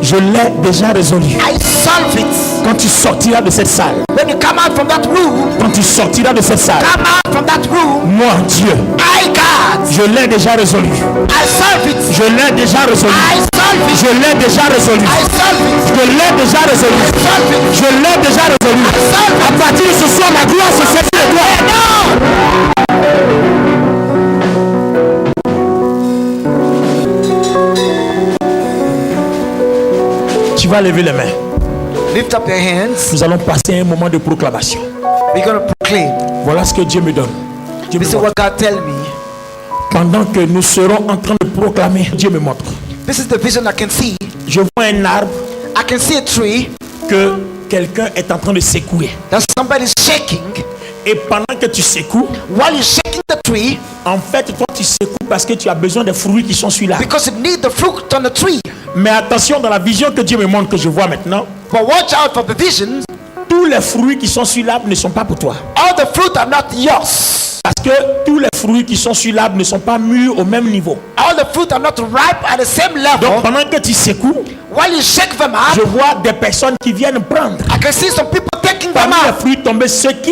Je l'ai déjà résolu. I solve it. Quand tu sortiras de cette salle, When you come out from that room, quand tu sortiras de cette salle, come out from that room. moi, Dieu, I God, je l'ai déjà résolu. I solve it. Je l'ai déjà résolu. I solve it. Je l'ai déjà résolu. I solve it. Je l'ai déjà résolu. Solve it. Je l'ai déjà résolu. À partir de ce soir, ma gloire se saisit de toi. Tu vas lever les mains. Lift up your hands. Nous allons passer un moment de proclamation. We're going to proclaim. Voilà ce que Dieu me donne. Dieu me This is montre. what God tell me. Pendant que nous serons en train de proclamer, Dieu me montre. This is the vision I can see. Je vois un arbre I can see a tree que quelqu'un est en train de secouer. that somebody's shaking. Et pendant que tu secoues, While you're shaking the tree, en fait, toi tu secoues parce que tu as besoin des fruits qui sont sur là. because you need the fruit on the tree. Mais attention, dans la vision que Dieu me montre, que je vois maintenant, But watch out for the vision. tous les fruits qui sont sur l'arbre ne sont pas pour toi. All the fruit are not yours. Parce que tous les fruits qui sont sur l'arbre ne sont pas mûrs au même niveau. All the fruit are not ripe at the same level. Donc pendant que tu secoues, While you shake them je up, vois des personnes qui viennent prendre I can see some people taking them parmi les out. fruits tombés ce qui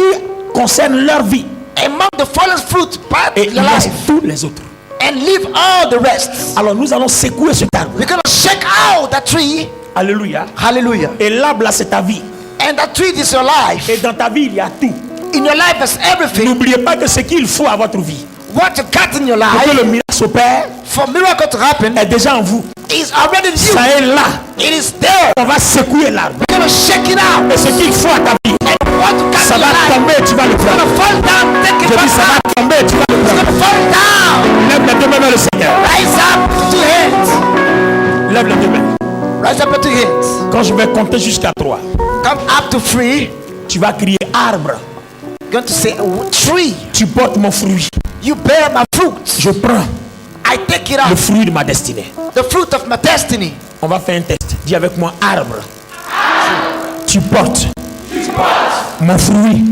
concerne leur vie Among the fallen fruit, part et of ils your laissent life, tous les autres. and leave all the rest. Alors nous allons secouer cet arbre. We're gonna shake out that tree. Alléluia. Hallelujah. Et l'arbre là c'est ta vie. And that tree is your life. Et dans ta vie il y a tout. In your life is everything. N'oubliez pas que ce qu'il faut à votre vie What you got in your pour que life, le miracle s'opère for miracle to happen, est déjà en vous. is already in you. Ça est là. It is there. On va secouer l'arbre. We're gonna shake it out. Et ce qu'il faut à ta vie, And what you got ça in your va life, tomber et tu vas le it's prendre. gonna fall down. Take it Je dis back ça va out. tomber et tu vas le It's prendre. gonna fall down. Lève les deux mains vers le Seigneur. Rise up to hands. Lève les deux mains. Rise up to hands. Quand je vais compter jusqu'à 3, Come up to 3. tu vas crier arbre. Going to say tree. Tu portes mon fruit. You bear my fruit. Je prends I take it le out. fruit de ma destinée. The fruit of my destiny. On va faire un test. Dis avec moi arbre. Tu portes mon fruit.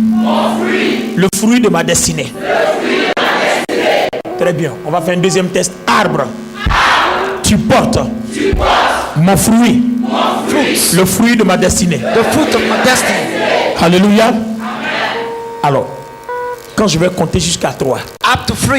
Le fruit de ma destinée. Très bien. On va faire un deuxième test. Arbre. Tu portes mon fruit. Le fruit de ma destinée. The fruit of my destiny. Alléluia. Alors, quand je vais compter jusqu'à 3, Up to 3.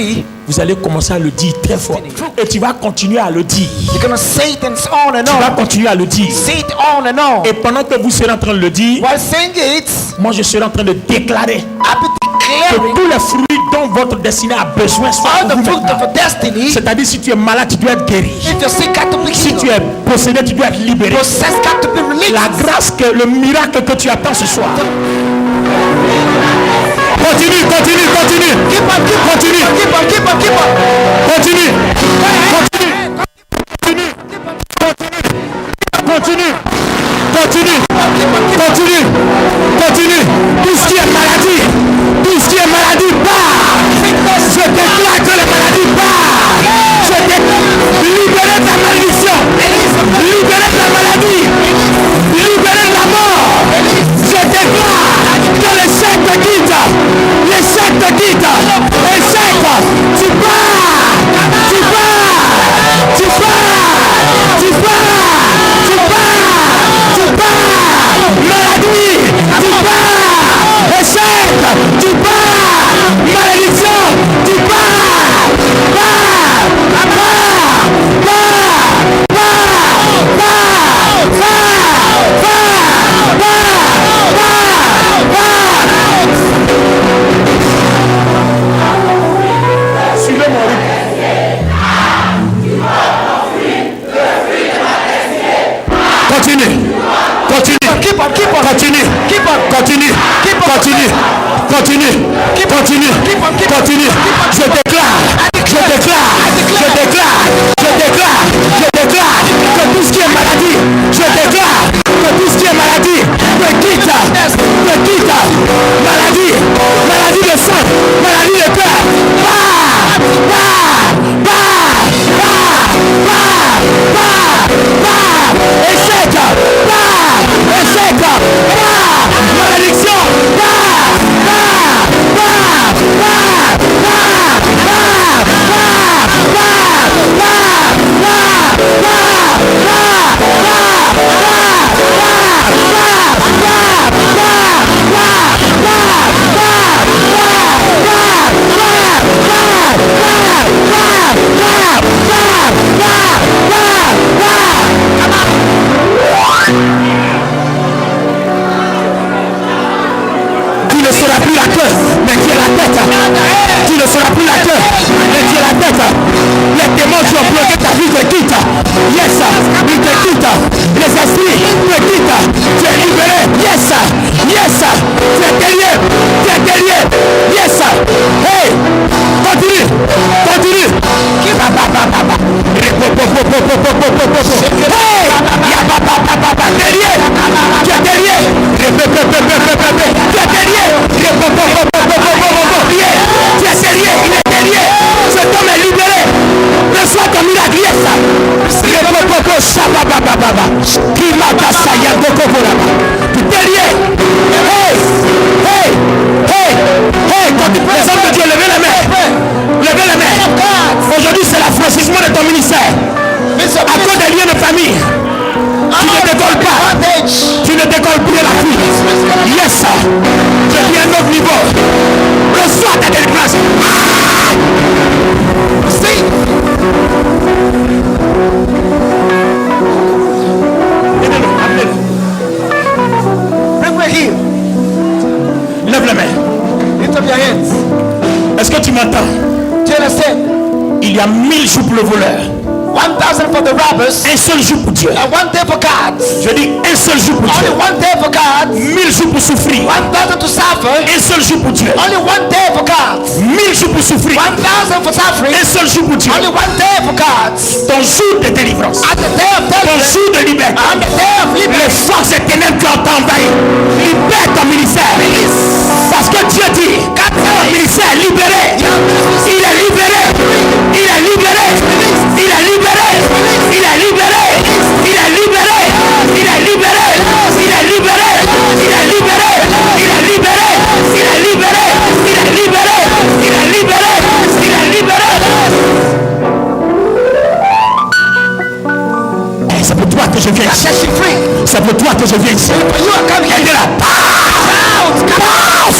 vous allez commencer à le dire très fort. Et tu vas continuer à le dire. You're gonna say it and on and Tu vas on. continuer à le dire. Say it on and on. Et pendant que vous serez en train de le dire, While saying it, moi je serai en train de déclarer I'll be que declaring tous les fruits dont votre destinée a besoin soient all pour the vous fruit of maintenant. your destiny. C'est-à-dire si tu es malade, tu dois être guéri. If you're sick, got to be Si tu healed. es possédé, tu dois être libéré. Possessed, got to be released. La grâce, le miracle que tu attends ce soir. Continue, continue, continue. Keep on, keep on, Continue. keep on, keep on, keep on. Continue. Continue. Continue. Continue. Continue. Continue. Continue. Tout ce qui est maladie. Tout ce qui est maladie part. Je déclare que les maladies part. Je déclare. Libérez ta malédiction. Libérez ta maladie. Libérez la mort. Je déclare que les chèques te quittent. Les chèques te quittent. Les chèques. Tu pars. Tu pars. Tu pars. Tu pars. Tu pars. Tu pars. Maladie. Tu pars. Échec. Tu pars. Malédiction. Tu pars. Pars. Pars. Pars. Pars. Pars. Pars. Pars. Suivez mon rythme. Continue. Continue. Keep on, keep on. Continue. Keep on. Continue. Keep on. Continue. Continue. Continue. Keep on, keep on. Continue. Je déclare. Je déclare. Je déclare. Je déclare. Je déclare que tout ce qui est maladie. Je déclare que tout ce qui est maladie me quitte. Me quitte. Maladie. Maladie de sang. Maladie de cœur. Bah. Bah. Bah. Bah. Bah. Bah. Bah. Échec. Bah. Échec. Bah. Malédiction. Bah. Bah. rétrécissement de ton ministère, à cause des liens de famille, tu ne décolles pas. Tu ne décolles plus de la vie. Yes, sir. Je dis un autre niveau. Reçois ta délivrance. See? Bring me here. Lève les mains. Lift up your hands. Est-ce que tu m'entends? Do you understand? Il y a 1000 jours pour le voleur, 1,000 for the robbers un seul jour pour Dieu. and 1 day for God. Je dis un seul jour pour Only Dieu. 1 day for God. 1000 jours pour souffrir, 1,000 to suffer. un seul jour pour Dieu. Only 1 day for God. 1000 jours pour souffrir, 1,000 for suffering. un seul jour pour Dieu. Only 1 day for God. Ton jour de délivrance, At the day of ton deliverance. jour de liberté. On the day of Les liberty. forces des ténèbres qui ont envahi, libère ton ministère. Parce que Dieu dit, ton ministère est libéré. Il est libéré. Il est libéré. Il est libéré. Il est libéré. Il est libéré. Il est libéré. Il est libéré. Il est libéré. Il est libéré. Il est libéré. Il est libéré. Il est libéré. Il est libéré. Eh, c'est pour toi que je viens ici. Set you free. C'est pour toi que je viens ici. You are coming Elle here. est là. Come out.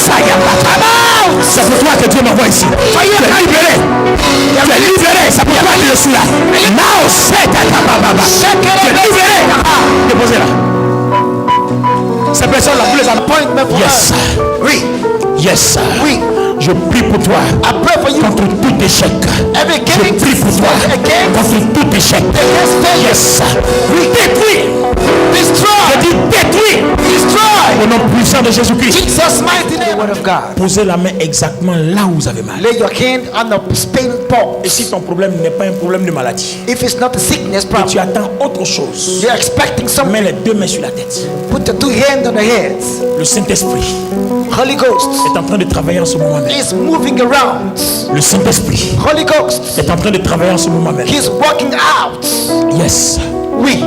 C'est pour toi que Dieu m'envoie ici. Tu es libéré. Tu es libéré. C'est pour toi que je suis là. Now, c'est ta baba. Tu es libéré. Déposez-la. Ces personnes-là, vous les Appointment for Yes, us. sir. Oui. Yes, sir. Oui. Je prie pour toi. I pray for you. Contre tout échec. Every Je giving prie pour toi. against Contre tout échec. failure. Yes, sir. Oui, détruis. Je Destroy. dis détruis. Destroy. Au nom puissant de Jésus-Christ. Jesus' mighty name. Word of God. Posez la main exactement là où vous avez mal. Lay your hand on the spinal Et pulse. si ton problème n'est pas un problème de maladie, If it's not a sickness et tu problem, attends autre chose, you're expecting mets something. les deux mains sur la tête. Put the 2 hands on the heads. Le Saint-Esprit Holy Ghost est en train de travailler en ce moment même. is moving around. Le Saint-Esprit Holy Ghost, est en train de travailler en ce moment même. He's working out. Yes. Oui.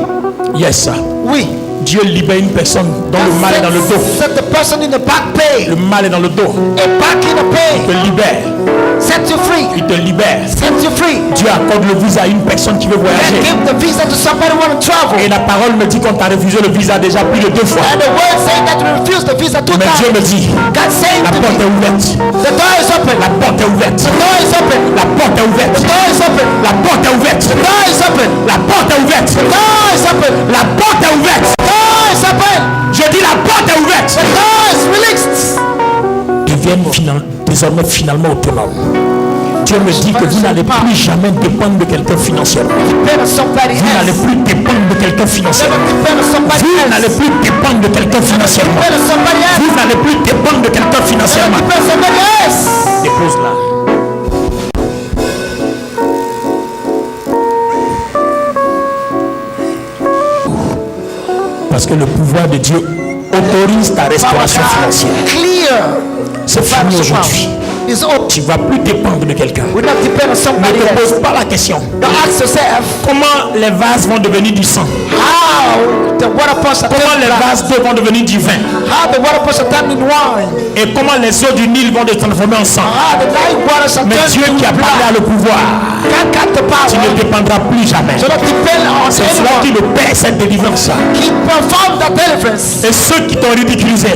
Yes. Oui. Dieu libère une personne dont le mal est dans le dos. Set the person in the back pain. Le mal est dans le dos. A back in the Il pain. te libère. Set you free. Il te libère. Set you free. Dieu accorde le visa à une personne qui veut And voyager. give the visa to somebody who want to Et travel. la parole me dit qu'on t'a refusé le visa déjà plus de 2 fois. And the word saying that you refuse the visa 2 Mais Dieu me times. dit, God saying la to porte est me, ouverte. the door is open. La porte est ouverte. The door is open. La porte est ouverte. The door is open. La porte est ouverte. The door is open. La porte est ouverte. The door is open. La porte est ouverte. The door is open. Je dis la porte est ouverte. The door is released. Deviennent désormais finalement autonomes. Dieu me dit que vous n'allez plus jamais dépendre de quelqu'un financièrement. Depend on somebody Vous n'allez else. plus dépendre de quelqu'un Never financièrement. depend on somebody Vous n'allez else. plus dépendre de quelqu'un financièrement. Depend on somebody else. Vous n'allez plus dépendre de quelqu'un Never financièrement. depend on somebody else. Dépose-la. Parce que le pouvoir de Dieu autorise ta restauration financière. Clear. C'est fini aujourd'hui. Is open. Tu ne vas plus dépendre de quelqu'un. We not depend on Ne somebody te else. pose pas la question. Now ask yourself Comment les vases vont devenir du sang? how the water pot shall Comment turn les black. vases d'eau vont devenir du vin? How the water pot shall turn in wine. Et comment les eaux du Nil vont se transformer en sang? How the night water shall Mais turn Dieu qui into a parlé à blood. le pouvoir, God got the tu ne power. dépendras plus jamais. So not depend on C'est cela qui anyone. le paie cette délivrance. He performed the deliverance. Et ceux qui t'ont ridiculisé,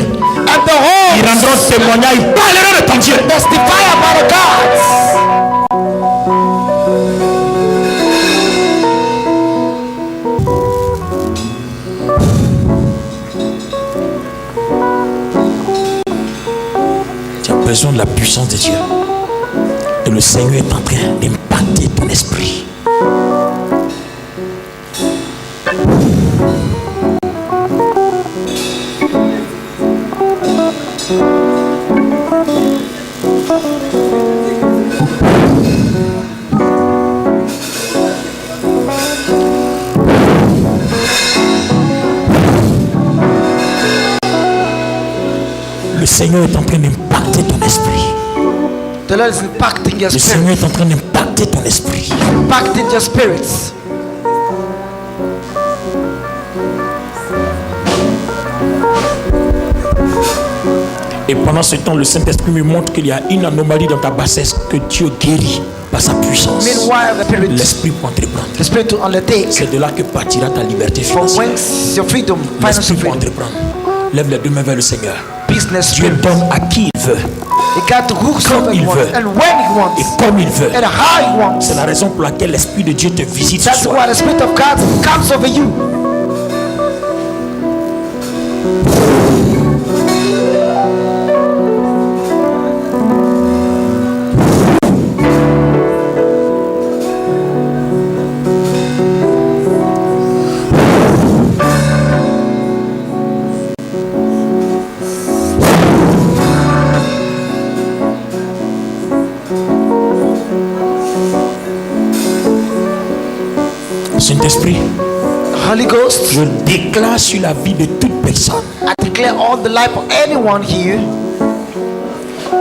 And the ils whole rendront témoignage, ils parleront de ton Dieu. testify about the gods. Tu as besoin de la puissance de Dieu. Et le Seigneur est en train d'impacter ton esprit. Le Seigneur est en train d'impacter ton esprit. The Lord is impacting your Le spirit. Seigneur est en train d'impacter ton esprit. Impacting your spirits. Et pendant ce temps, le Saint-Esprit me montre qu'il y a une anomalie dans ta bassesse que Dieu guérit par sa puissance. Meanwhile, L'Esprit peut entreprendre. the Spirit to undertake. C'est de là que partira ta liberté From financière. whence your freedom, L'Esprit financial peut freedom, entreprendre. Lève les deux mains vers le Seigneur. business Dieu freedom. donne à qui il veut He got to whosoever il he wants veut. and when he et wants comme il veut. and how he wants. C'est la raison pour laquelle l'Esprit de Dieu te visite ce That's soir. why the Spirit of God comes over you. Saint-Esprit, Holy Ghost, je déclare sur la vie de toute personne I declare all the life of anyone here,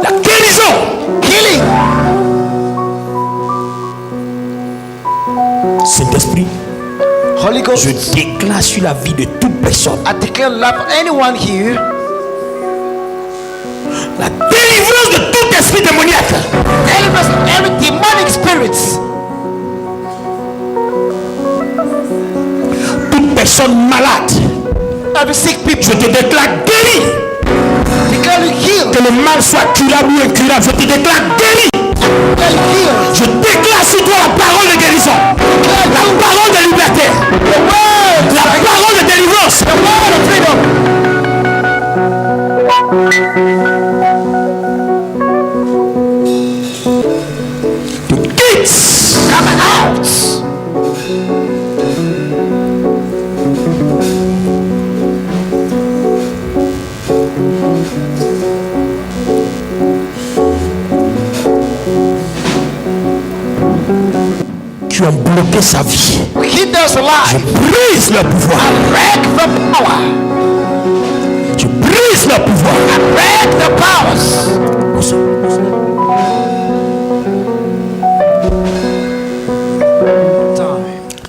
la guérison. healing. Saint-Esprit, Holy Ghost, je déclare sur la vie de toute personne I declare the life of anyone here, la délivrance de tout esprit démoniaque. deliverance of every demonic spirits, Toute personne malade, every sick people, je te déclare guéri. declare you healed, Que le mal soit curable ou incurable, je te déclare guéri. declare you healed, Je déclare sur toi la parole de guérison, la parole de liberté, the word, la parole de délivrance. the word of freedom. The gates Come out. qui ont bloqué sa vie, Hinders alive. brise leur pouvoir. Break the power. Tu brises leur pouvoir. Break the powers.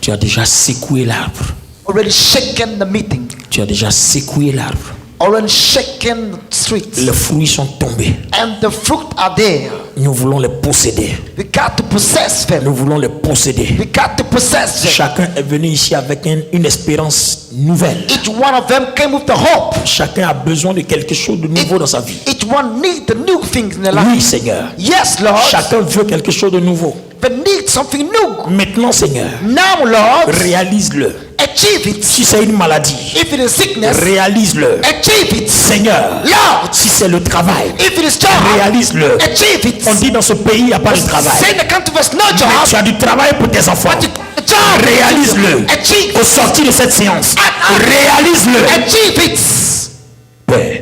Tu as déjà secoué l'arbre. Already shaken the meeting. Tu as déjà secoué l'arbre. Already shaken the streets. Les fruits sont tombés. And the fruit are there. Nous voulons les posséder. We got to possess them. Nous voulons les posséder. We got to possess them. Chacun est venu ici avec une espérance nouvelle. Each one of them came with the hope. Chacun a besoin de quelque chose de nouveau dans sa vie. Each one needs the new things in their life. Oui, Seigneur. Yes, Lord. Chacun veut quelque chose de nouveau. But need something new. Maintenant, Seigneur, Now, Lord, réalise-le. achieve it. Si c'est une maladie, If it is sickness, réalise-le. achieve it. Seigneur, Lord, si c'est le travail, if it is job, réalise-le. achieve it. On dit dans ce pays, il n'y a pas de travail. Say in the country there's no Mais job. tu as du travail pour tes enfants. But the job, Réalise-le. achieve Au it. sortir de cette séance, réalise-le. Achieve it. Père,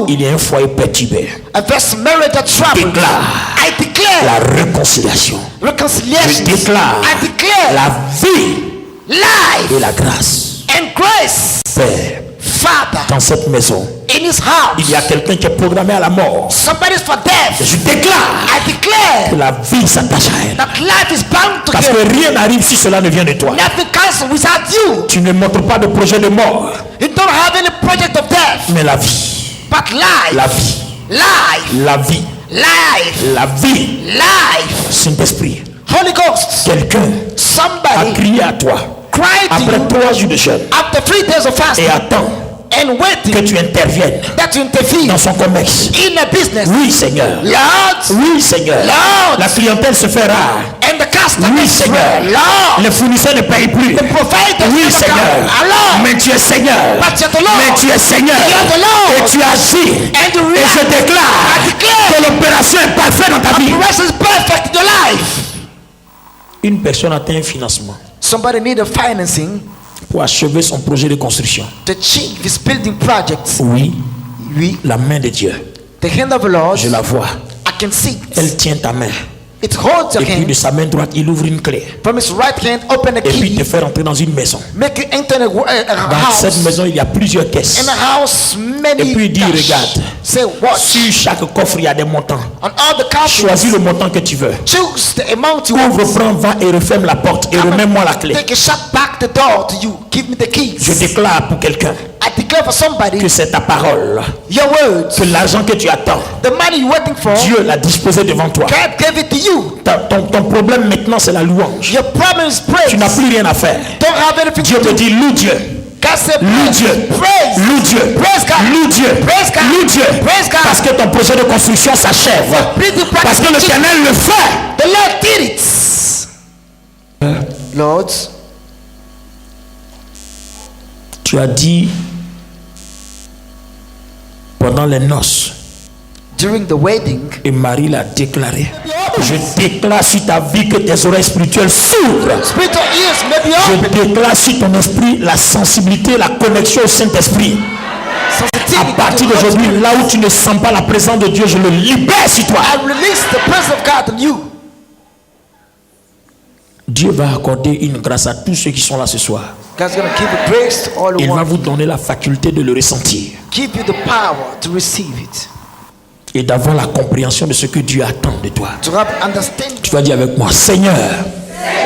il y a un foyer perturbé. A verse married a trouble. Déclare I declare la réconciliation. Je reconciliation. déclare I declare la vie life et la grâce. and grace. Père, Father, dans cette maison, in his house, il y a quelqu'un qui est programmé à la mort. somebody's for death. Je déclare I declare que la vie s'attache à elle. that life is bound Parce que together. rien n'arrive si cela ne vient de toi. Nothing comes without you. Tu ne montres pas de projet de mort, You don't have any project of death, mais la vie, but life, la vie, life, la vie, life, la vie. life. Saint-Esprit, Holy Ghost, quelqu'un a somebody crié à toi cried to après you 3 jours de jeûne after 3 days of fasting et attend and que waiting tu interviennes that you intervene dans son commerce. in a business. Oui, Seigneur. Lord, Oui, Seigneur. Lord. La clientèle se fait rare. and the customer Oui, is Seigneur. Lord, Les fournisseurs ne payent plus. the provider Oui, never Seigneur. come. Lord, Mais tu es Seigneur. but you're the Lord. Mais tu es Seigneur. You're the Lord. Et tu agis. And you Et je react. déclare I declare que l'opération est parfaite dans ta vie. the rest is perfect in your life. Une personne atteint un financement Somebody need a financing pour achever son projet de construction. to achieve his building projects. Oui, Oui, la main de Dieu, the hand of the Lord, je la vois. I can see it. Elle tient ta main. It holds your Et puis de hand. sa main droite, il ouvre une clé. From his right hand, open the Et puis key. te fait rentrer dans une maison. Make you enter a Dans cette house. maison, il y a plusieurs caisses. In a house, many Et puis il dit, cash. regarde. Say watch. Sur chaque coffre, il y a des montants. On all the copies, Choisis le montant que tu veux. choose the amount you want. Ouvre, prends, va et referme la porte et remets-moi la clé. Take a shot back the door to you. Give me the keys. Je déclare pour quelqu'un I declare for somebody, que c'est ta parole, your words, que l'argent que tu attends, the money you're waiting for, Dieu l'a disposé devant toi. God gave it to you. Ton problème maintenant, c'est la louange. Your problem is praise. Tu n'as plus rien à faire. Don't have anything Dieu to te do. dit, loue Dieu. God said, Loue praise, Dieu. praise, Loue Dieu. praise God. Loue Dieu. Praise God. Loue Dieu. Praise God. Parce que ton projet de construction s'achève. Parce que l'Éternel le fait. The Lord did it. Lord, Tu as dit pendant les noces, during the wedding, et Marie l'a déclaré. Je déclare sur ta vie que tes oreilles spirituelles s'ouvrent. spiritual ears may be Je open. déclare sur ton esprit la sensibilité, la connexion au Saint-Esprit. À partir d'aujourd'hui, là où tu ne sens pas la présence de Dieu, je le libère sur toi. I release the presence of God on you. Dieu va accorder une grâce à tous ceux qui sont là ce soir. God's going to give a grace to all who Il va want. vous donner la faculté de le ressentir Give you the power to receive it. et d'avoir la compréhension de ce que Dieu attend de toi. To have understanding. Tu vas dire avec moi, Seigneur,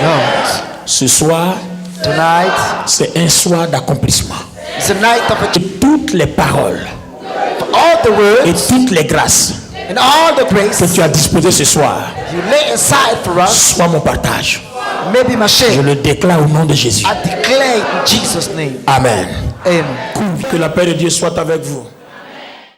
Lord, ce soir, tonight c'est un soir d'accomplissement. is a night of Que toutes les paroles for all the et words toutes les grâces and all the grace que tu as disposées ce soir you lay aside for us, soient mon partage. maybe my Je share. le déclare au nom de Jésus. I declare it in Jesus' name. Amen. Amen. Que la paix de Dieu soit avec vous.